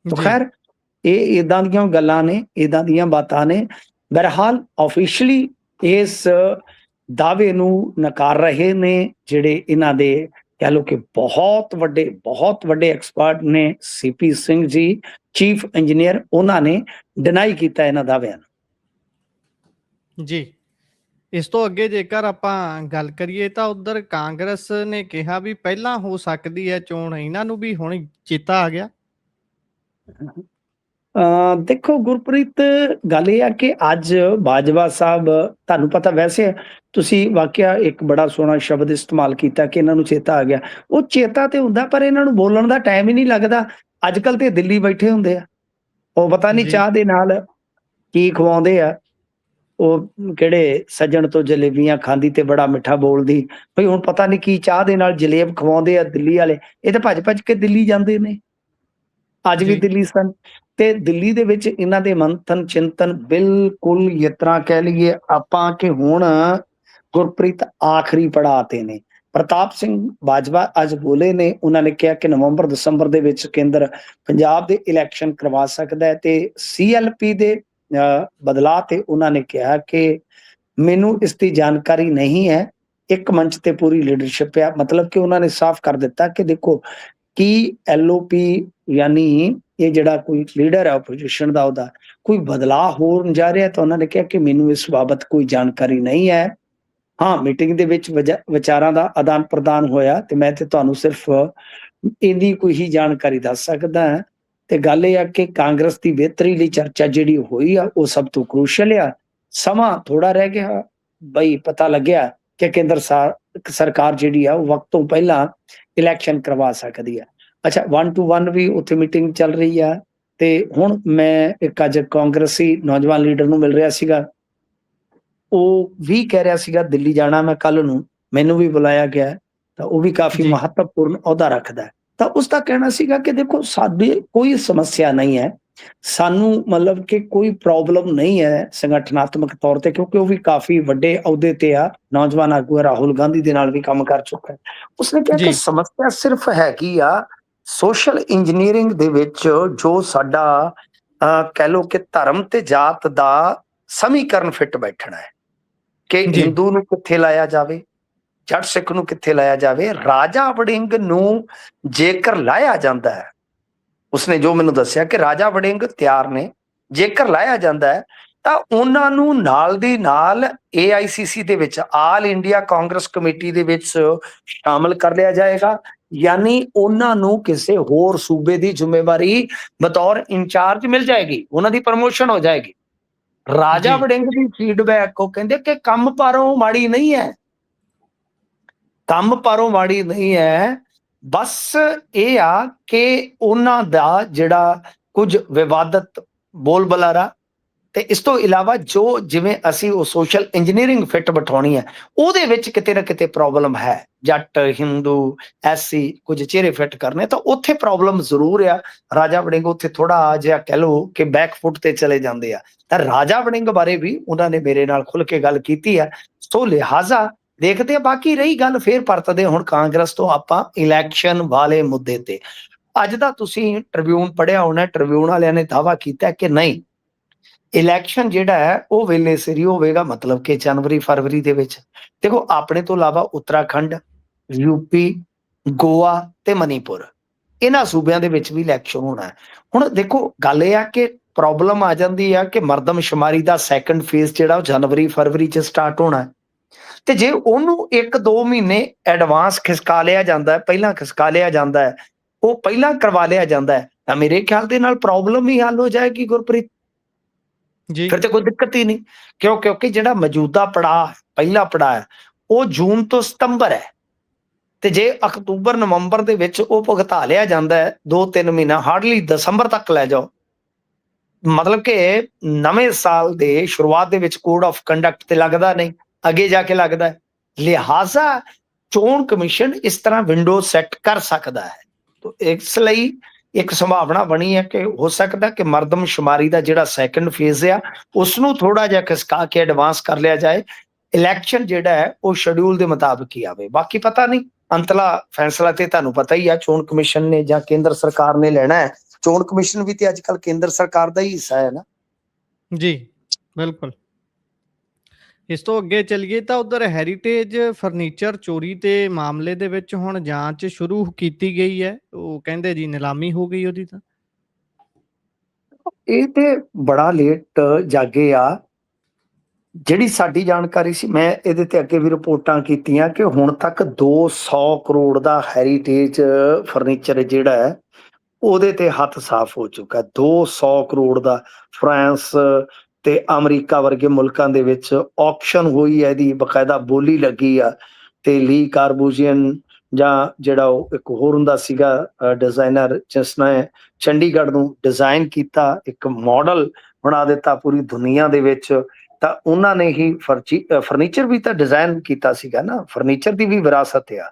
ਤਾਂ ਖੈਰ ਇਹ ਇਦਾਂ ਦੀਆਂ ਗੱਲਾਂ ਨੇ, ਇਦਾਂ ਦੀਆਂ ਬਾਤਾਂ ਨੇ। ਬਹਰਹਾਲ ਆਫੀਸ਼ੀਅਲੀ ਇਸ ਦਾਅਵੇ ਨੂੰ ਨਕਾਰ ਰਹੇ ਨੇ ਜਿਹੜੇ ਇਹਨਾਂ ਦੇ ਕਹਿ ਲਓ ਕਿ ਬਹੁਤ ਵੱਡੇ ਐਕਸਪਰਟ ਨੇ। CP Singh ji chief engineer, ਉਹਨਾਂ ਨੇ ਡਿਨਾਈ ਕੀਤਾ ਇਹਨਾਂ ਦਾਅਵਿਆਂ ਨੂੰ ਜੀ। ਇਸ ਤੋਂ ਅੱਗੇ ਜੇਕਰ ਆਪਾਂ ਗੱਲ ਕਰੀਏ ਤਾਂ ਉਧਰ ਕਾਂਗਰਸ ਨੇ ਕਿਹਾ ਵੀ ਪਹਿਲਾਂ ਹੋ ਸਕਦੀ ਹੈ ਚੋਣ, ਇਹਨਾਂ ਨੂੰ ਵੀ ਹੁਣ ਚੇਤਾ ਆ ਗਿਆ। ਦੇਖੋ ਗੁਰਪ੍ਰੀਤ, ਗੱਲ ਇਹ ਆ ਕਿ ਅੱਜ ਬਾਜਵਾ ਸਾਹਿਬ, ਤੁਹਾਨੂੰ ਪਤਾ ਵੈਸੇ ਤੁਸੀਂ ਵਾਕਿਆ ਇੱਕ ਬੜਾ ਸੋਹਣਾ ਸ਼ਬਦ ਇਸਤੇਮਾਲ ਕੀਤਾ ਕਿ ਇਹਨਾਂ ਨੂੰ ਚੇਤਾ ਆ ਗਿਆ। ਉਹ ਚੇਤਾ ਤੇ ਹੁੰਦਾ ਪਰ ਇਹਨਾਂ ਨੂੰ ਬੋਲਣ ਦਾ ਟਾਈਮ ਹੀ ਨਹੀਂ ਲੱਗਦਾ। ਅੱਜ ਕੱਲ ਤੇ ਦਿੱਲੀ ਬੈਠੇ ਹੁੰਦੇ ਆ, ਉਹ ਪਤਾ ਨਹੀਂ ਚਾਹ ਦੇ ਨਾਲ ਕੀ ਖਵਾਉਂਦੇ ਆ। ਉਹ ਕਿਹੜੇ ਸੱਜਣ ਤੋਂ ਜਲੇਬੀਆਂ ਖਾਂਦੀ ਤੇ ਬੜਾ ਮਿੱਠਾ ਬੋਲਦੀ, ਬਈ ਹੁਣ ਪਤਾ ਨਹੀਂ ਕੀ ਚਾਹ ਦੇ ਨਾਲ ਜਲੇਬ ਖਵਾਉਂਦੇ ਆ ਦਿੱਲੀ ਵਾਲੇ। ਇਹ ਤਾਂ ਭੱਜ ਭੱਜ ਕੇ ਦਿੱਲੀ ਜਾਂਦੇ ਨੇ, ਅੱਜ ਵੀ ਦਿੱਲੀ ਸਨ। ਤੇ ਦਿੱਲੀ ਦੇ ਵਿੱਚ ਇਹਨਾਂ ਦੇ ਮੰਥਨ ਚਿੰਤਨ ਬਿਲਕੁਲ ਇਸ ਤਰ੍ਹਾਂ ਕਹਿ ਲਈਏ ਆਪਾਂ ਕਿ ਹੁਣ ਗੁਰਪ੍ਰੀਤ ਆਖਰੀ ਪੜਾਅ ਤੇ ਨੇ। ਪ੍ਰਤਾਪ ਸਿੰਘ ਬਾਜਵਾ ਅੱਜ ਬੋਲੇ ਨੇ, ਉਹਨਾਂ ਨੇ ਕਿਹਾ ਕਿ ਨਵੰਬਰ ਦਸੰਬਰ ਦੇ ਵਿੱਚ ਕੇਂਦਰ ਪੰਜਾਬ ਦੇ ਇਲੈਕਸ਼ਨ ਕਰਵਾ ਸਕਦਾ ਹੈ ਤੇ CLP ਦੇ ਬਦਲਾਅ ਤੇ ਉਹਨਾਂ ਨੇ ਕਿਹਾ ਕਿ ਮੈਨੂੰ ਇਸ ਦੀ ਜਾਣਕਾਰੀ ਨਹੀਂ ਹੈ। ਇੱਕ ਮੰਚ ਤੇ ਪੂਰੀ ਲੀਡਰਸ਼ਿਪ ਆ, ਮਤਲਬ ਕਿ ਉਹਨਾਂ ਨੇ ਸਾਫ਼ ਕਰ ਦਿੱਤਾ ਕਿ ਦੇਖੋ ਕੀ LOP ਯਾਨੀ ਇਹ ਜਿਹੜਾ ਕੋਈ ਲੀਡਰ ਹੈ ਆਪੋਜੀਸ਼ਨ ਦਾ, ਉਹਦਾ ਕੋਈ ਬਦਲਾਅ ਹੋਣ ਜਾ ਰਿਹਾ। ਤਾਂ ਉਹਨਾਂ ਨੇ ਕਿਹਾ ਕਿ ਮੈਨੂੰ ਇਸ ਬਾਬਤ ਕੋਈ ਜਾਣਕਾਰੀ ਨਹੀਂ ਹੈ। ਹਾਂ, ਮੀਟਿੰਗ ਦੇ ਵਿੱਚ ਵਿਚਾਰਾਂ ਦਾ ਆਦਾਨ ਪ੍ਰਦਾਨ ਹੋਇਆ ਤੇ ਮੈਂ ਤੇ ਤੁਹਾਨੂੰ ਸਿਰਫ ਇਹਦੀ ਕੋਈ ਹੀ ਜਾਣਕਾਰੀ ਦੱਸ ਸਕਦਾ ਹਾਂ। ਤੇ ਗੱਲ ਇਹ ਆ ਕਿ ਕਾਂਗਰਸ ਦੀ ਬਿਹਤਰੀ ਲਈ ਚਰਚਾ ਜਿਹੜੀ ਹੋਈ ਆ ਉਹ ਸਭ ਤੋਂ ਕ੍ਰੂਸ਼ਲ ਆ। ਸਮਾਂ ਥੋੜਾ ਰਹਿ ਗਿਆ ਬਈ, ਪਤਾ ਲੱਗਿਆ ਕਿ ਕੇਂਦਰ ਸਰਕਾਰ ਜਿਹੜੀ ਆ ਉਹ ਵਕਤ ਤੋਂ ਪਹਿਲਾਂ ਇਲੈਕਸ਼ਨ ਕਰਵਾ ਸਕਦੀ ਆ। ਅੱਛਾ, 1 to 1 ਵੀ ਉੱਥੇ ਮੀਟਿੰਗ ਚੱਲ ਰਹੀ ਆ। ਤੇ ਹੁਣ ਮੈਂ ਇੱਕ ਅੱਜ ਕਾਂਗਰਸੀ ਨੌਜਵਾਨ ਲੀਡਰ ਨੂੰ ਮਿਲ ਰਿਹਾ ਸੀਗਾ, ਉਹ ਵੀ ਕਹਿ ਰਿਹਾ ਸੀਗਾ ਦਿੱਲੀ ਜਾਣਾ ਮੈਂ ਕੱਲ ਨੂੰ, ਮੈਨੂੰ ਵੀ ਬੁਲਾਇਆ ਗਿਆ, ਤਾਂ ਉਹ ਵੀ ਕਾਫੀ ਜੀ ਮਹੱਤਵਪੂਰਨ ਅਹੁਦਾ ਰੱਖਦਾ। ਤਾਂ ਉਸਦਾ ਕਹਿਣਾ ਸੀਗਾ ਕਿ ਦੇਖੋ ਸਾਡੀ ਕੋਈ ਸਮੱਸਿਆ ਨਹੀਂ ਹੈ, ਸਾਨੂੰ ਮਤਲਬ ਕਿ ਕੋਈ ਪ੍ਰੋਬਲਮ ਨਹੀਂ ਹੈ ਸੰਗਠਨਾਤਮਕ ਤੌਰ ਤੇ, ਕਿਉਂਕਿ ਉਹ ਵੀ ਕਾਫੀ ਵੱਡੇ ਅਹੁਦੇ ਤੇ ਆ, ਨੌਜਵਾਨ ਆਗੂ ਰਾਹੁਲ ਗਾਂਧੀ ਦੇ ਨਾਲ ਵੀ ਕੰਮ ਕਰ ਚੁੱਕਾ ਹੈ। ਉਸਨੇ ਕਿਹਾ ਕਿ ਜੀ ਸਮੱਸਿਆ ਸਿਰਫ ਹੈਗੀ ਆ ਸੋਸ਼ਲ ਇੰਜੀਨੀਅਰਿੰਗ ਦੇ ਵਿੱਚ, ਜੋ ਸਾਡਾ ਕਹਿ ਲਓ ਕਿ ਧਰਮ ਤੇ ਜਾਤ ਦਾ ਸਮੀਕਰਨ ਫਿੱਟ ਬੈਠਣਾ ਹੈ ਕਿ ਜੀ ਹਿੰਦੂ ਨੂੰ ਕਿੱਥੇ ਲਾਇਆ ਜਾਵੇ, ਜੱਟ ਸਿੱਖ ਨੂੰ ਕਿੱਥੇ ਲਾਇਆ ਜਾਵੇ। ਰਾਜਾ ਵੜਿੰਗ ਨੂੰ ਜੇਕਰ ਲਾਇਆ ਜਾਂਦਾ ਹੈ, ਉਸਨੇ ਜੋ ਮੈਨੂੰ ਦੱਸਿਆ ਕਿ ਰਾਜਾ ਵੜਿੰਗ ਤਿਆਰ ਨੇ, ਜੇਕਰ ਲਾਇਆ ਜਾਂਦਾ ਹੈ ਤਾਂ ਉਹਨਾਂ ਨੂੰ ਨਾਲ ਦੀ ਨਾਲ AICC ਦੇ ਵਿੱਚ, ਆਲ ਇੰਡੀਆ ਕਾਂਗਰਸ ਕਮੇਟੀ ਦੇ ਵਿੱਚ ਸ਼ਾਮਲ ਕਰ ਲਿਆ ਜਾਏਗਾ। ਯਾਨੀ ਉਹਨਾਂ ਨੂੰ ਕਿਸੇ ਹੋਰ ਸੂਬੇ ਦੀ ਜ਼ਿੰਮੇਵਾਰੀ ਬਤੌਰ ਇੰਚਾਰਜ ਮਿਲ ਜਾਏਗੀ, ਉਹਨਾਂ ਦੀ ਪ੍ਰਮੋਸ਼ਨ ਹੋ ਜਾਏਗੀ। ਰਾਜਾ ਜੀ ਵੜਿੰਗ ਦੀ ਫੀਡਬੈਕ, ਉਹ ਕਹਿੰਦੇ ਕਿ ਕੰਮ ਪਾਰੋਂ ਮਾੜੀ ਨਹੀਂ ਹੈ, ਕੰਮ ਪਾਰੋਂ ਮਾੜੀ ਨਹੀਂ ਹੈ, ਬਸ ਇਹ ਆ ਕਿ ਉਹਨਾਂ ਦਾ ਜਿਹੜਾ ਕੁਝ ਵਿਵਾਦਤ ਬੋਲ ਬੁਲਾਰਾ, ਤੇ ਇਸ ਤੋਂ ਇਲਾਵਾ ਜੋ ਜਿਵੇਂ ਅਸੀਂ ਉਹ ਸੋਸ਼ਲ ਇੰਜੀਨੀਅਰਿੰਗ ਫਿੱਟ ਬਿਠਾਉਣੀ ਹੈ, ਉਹਦੇ ਵਿੱਚ ਕਿਤੇ ਨਾ ਕਿਤੇ ਪ੍ਰੋਬਲਮ ਹੈ। ਜੱਟ, ਹਿੰਦੂ, SC ਕੁਝ ਚਿਹਰੇ ਫਿੱਟ ਕਰਨੇ, ਤਾਂ ਉੱਥੇ ਪ੍ਰੋਬਲਮ ਜ਼ਰੂਰ ਆ। ਰਾਜਾ ਵੜਿੰਗ ਉੱਥੇ ਥੋੜਾ ਜਿਹਾ ਕਹਿ ਲਓ ਕਿ ਬੈਕਫੁੱਟ ਤੇ ਚਲੇ ਜਾਂਦੇ ਆ। ਤਾਂ ਰਾਜਾ ਵੜਿੰਗ ਬਾਰੇ ਵੀ ਉਹਨਾਂ ਨੇ ਮੇਰੇ ਨਾਲ ਖੁੱਲ ਕੇ ਗੱਲ ਕੀਤੀ ਹੈ। ਸੋ ਲਿਹਾਜ਼ਾ ਦੇਖਦੇ ਆ। ਬਾਕੀ ਰਹੀ ਗੱਲ, ਫੇਰ ਪਰਤਦੇ ਹੁਣ ਕਾਂਗਰਸ ਤੋਂ ਆਪਾਂ ਇਲੈਕਸ਼ਨ ਵਾਲੇ ਮੁੱਦੇ ਤੇ। ਅੱਜ ਦਾ ਤੁਸੀਂ ਟ੍ਰਿਬਿਊਨ ਪੜ੍ਹਿਆ ਹੋਣਾ, ਟ੍ਰਿਬਿਊਨ ਵਾਲਿਆਂ ਨੇ ਦਾਅਵਾ ਕੀਤਾ ਕਿ ਨਹੀਂ, ਇਲੈਕਸ਼ਨ ਜਿਹੜਾ ਹੈ ਉਹ ਵੇਲੇ ਸਿਰ ਹੀ ਹੋਵੇਗਾ, ਮਤਲਬ ਕਿ ਜਨਵਰੀ ਫਰਵਰੀ ਦੇ ਵਿੱਚ। ਦੇਖੋ ਆਪਣੇ ਤੋਂ ਇਲਾਵਾ ਉੱਤਰਾਖੰਡ, UP, ਗੋਆ ਤੇ ਮਨੀਪੁਰ, ਇਹਨਾਂ ਸੂਬਿਆਂ ਦੇ ਵਿੱਚ ਵੀ ਇਲੈਕਸ਼ਨ ਹੋਣਾ ਹੈ। ਹੁਣ ਦੇਖੋ ਗੱਲ ਇਹ ਆ ਕਿ ਪ੍ਰੋਬਲਮ ਆ ਜਾਂਦੀ ਆ ਕਿ ਮਰਦਮਸ਼ੁਮਾਰੀ ਦਾ ਸੈਕੰਡ ਫੇਜ਼ ਜਿਹੜਾ ਉਹ ਜਨਵਰੀ ਫਰਵਰੀ 'ਚ ਸਟਾਰਟ ਹੋਣਾ ਹੈ, ਤੇ ਜੇ ਉਹਨੂੰ 1-2 ਮਹੀਨੇ ਐਡਵਾਂਸ ਖਿਸਕਾ ਲਿਆ ਜਾਂਦਾ ਹੈ, ਪਹਿਲਾਂ ਖਿਸਕਾ ਲਿਆ ਜਾਂਦਾ ਹੈ, ਉਹ ਪਹਿਲਾਂ ਕਰਵਾ ਲਿਆ ਜਾਂਦਾ ਹੈ, ਤਾਂ ਮੇਰੇ ਖਿਆਲ ਦੇ ਨਾਲ ਪ੍ਰੋਬਲਮ ਹੀ ਹੱਲ ਹੋ ਜਾਏਗੀ ਗੁਰਪ੍ਰੀਤ। ਜੀ ਫਿਰ ਤੇ ਕੋਈ ਦਿੱਕਤ ਹੀ ਨਹੀਂ, ਕਿਉਂਕਿ ਜਿਹੜਾ ਮੌਜੂਦਾ ਪੜਾਅ, ਪਹਿਲਾ ਪੜਾਅ ਹੈ, ਉਹ ਜੂਨ ਤੋਂ ਸਤੰਬਰ ਹੈ, ਤੇ ਜੇ ਅਕਤੂਬਰ ਨਵੰਬਰ ਦੇ ਵਿੱਚ ਉਹ ਭੁਗਤਾ ਲਿਆ ਜਾਂਦਾ ਹੈ 2-3 ਮਹੀਨਾ, ਹਾਰਡਲੀ ਦਸੰਬਰ ਤੱਕ ਲੈ ਜਾਓ, ਮਤਲਬ ਕਿ ਨਵੇਂ ਸਾਲ ਦੇ ਸ਼ੁਰੂਆਤ ਦੇ ਵਿੱਚ ਕੋਡ ਆਫ ਕੰਡਕਟ ਤੇ ਲੱਗਦਾ ਨਹੀਂ, ਅੱਗੇ ਜਾ ਕੇ ਲੱਗਦਾ ਹੈ। ਲਿਹਾਜ਼ਾ ਚੋਣ ਕਮਿਸ਼ਨ ਇਸ ਤਰ੍ਹਾਂ ਵਿੰਡੋ ਸੈੱਟ ਕਰ ਸਕਦਾ ਹੈ। ਤਾਂ ਇਸ ਲਈ ਇੱਕ ਸੰਭਾਵਨਾ ਬਣੀ ਹੈ ਕਿ ਹੋ ਸਕਦਾ ਕਿ ਮਰਦਮਸ਼ੁਮਾਰੀ ਦਾ ਜਿਹੜਾ ਸੈਕੰਡ ਫੇਜ਼ ਆ ਉਸ ਨੂੰ ਥੋੜਾ ਜਿਹਾ ਖਿਸਕਾ ਕੇ ਐਡਵਾਂਸ ਕਰ ਲਿਆ ਜਾਏ। ਇਲੈਕਸ਼ਨ ਜਿਹੜਾ ਹੈ ਉਹ ਸ਼ਡਿਊਲ ਦੇ ਮੁਤਾਬਕ ਹੀ ਆਵੇ। ਬਾਕੀ ਪਤਾ ਨਹੀਂ, ਅੰਤਲਾ ਫੈਸਲਾ ਤੇ ਤੁਹਾਨੂੰ ਪਤਾ ਹੀ ਆ ਚੋਣ ਕਮਿਸ਼ਨ ਨੇ ਜਾਂ ਕੇਂਦਰ ਸਰਕਾਰ ਨੇ ਲੈਣਾ ਹੈ। ਚੋਣ ਕਮਿਸ਼ਨ ਵੀ ਤੇ ਅੱਜ ਕੱਲ ਕੇਂਦਰ ਸਰਕਾਰ ਦਾ ਹੀ ਹਿੱਸਾ ਹੈ ਨਾ। ਜੀ ਬਿਲਕੁਲ। ਇਸ ਤੋਂ ਅੱਗੇ ਚੱਲੀਏ ਤਾਂ ਉਧਰ ਹੈਰੀਟੇਜ ਫਰਨੀਚਰ ਚੋਰੀ ਦੇ ਮਾਮਲੇ ਦੇ ਵਿੱਚ ਹੁਣ ਜਾਂਚ ਸ਼ੁਰੂ ਕੀਤੀ ਗਈ ਹੈ। ਉਹ ਕਹਿੰਦੇ ਜੀ ਨਿਲਾਮੀ ਹੋ ਗਈ ਉਹਦੀ। ਤਾਂ ਇਹ ਤੇ ਬੜਾ ਲੇਟ ਜਾਗੇ ਆ। ਜਿਹੜੀ ਸਾਡੀ ਜਾਣਕਾਰੀ ਸੀ, ਮੈਂ ਇਹਦੇ ਤੇ ਅੱਗੇ ਵੀ ਰਿਪੋਰਟਾਂ ਕੀਤੀਆਂ ਕਿ ਹੁਣ ਤੱਕ 200 ਕਰੋੜ ਦਾ ਹੈਰੀਟੇਜ ਫਰਨੀਚਰ ਜਿਹੜਾ ਹੈ ਉਹਦੇ ਤੇ ਹੱਥ ਸਾਫ਼ ਹੋ ਚੁੱਕਾ। 200 ਕਰੋੜ ਦਾ ਫਰਾਂਸ ਤੇ ਅਮਰੀਕਾ ਵਰਗੇ ਮੁਲਕਾਂ ਦੇ ਵਿੱਚ ਆਕਸ਼ਨ ਹੋਈ ਹੈ, ਇਹਦੀ ਬਕਾਇਦਾ ਬੋਲੀ ਲੱਗੀ ਆ। ਤੇ ਲੀ ਕਾਰਬੂਜ਼ੀਅਨ ਜਾਂ ਜਿਹੜਾ ਉਹ ਇੱਕ ਹੋਰ ਹੁੰਦਾ ਸੀਗਾ ਡਿਜ਼ਾਈਨਰ, ਜਿਸ ਨੇ ਚੰਡੀਗੜ੍ਹ ਨੂੰ ਡਿਜ਼ਾਈਨ ਕੀਤਾ, ਇੱਕ ਮਾਡਲ ਬਣਾ ਦਿੱਤਾ ਪੂਰੀ ਦੁਨੀਆ ਦੇ ਵਿੱਚ, ਤਾਂ ਉਹਨਾਂ ਨੇ ਹੀ ਫਰਨੀਚਰ ਵੀ ਤਾਂ ਡਿਜ਼ਾਈਨ ਕੀਤਾ ਸੀਗਾ ਨਾ। ਫਰਨੀਚਰ ਦੀ ਵੀ ਵਿਰਾਸਤ ਆ,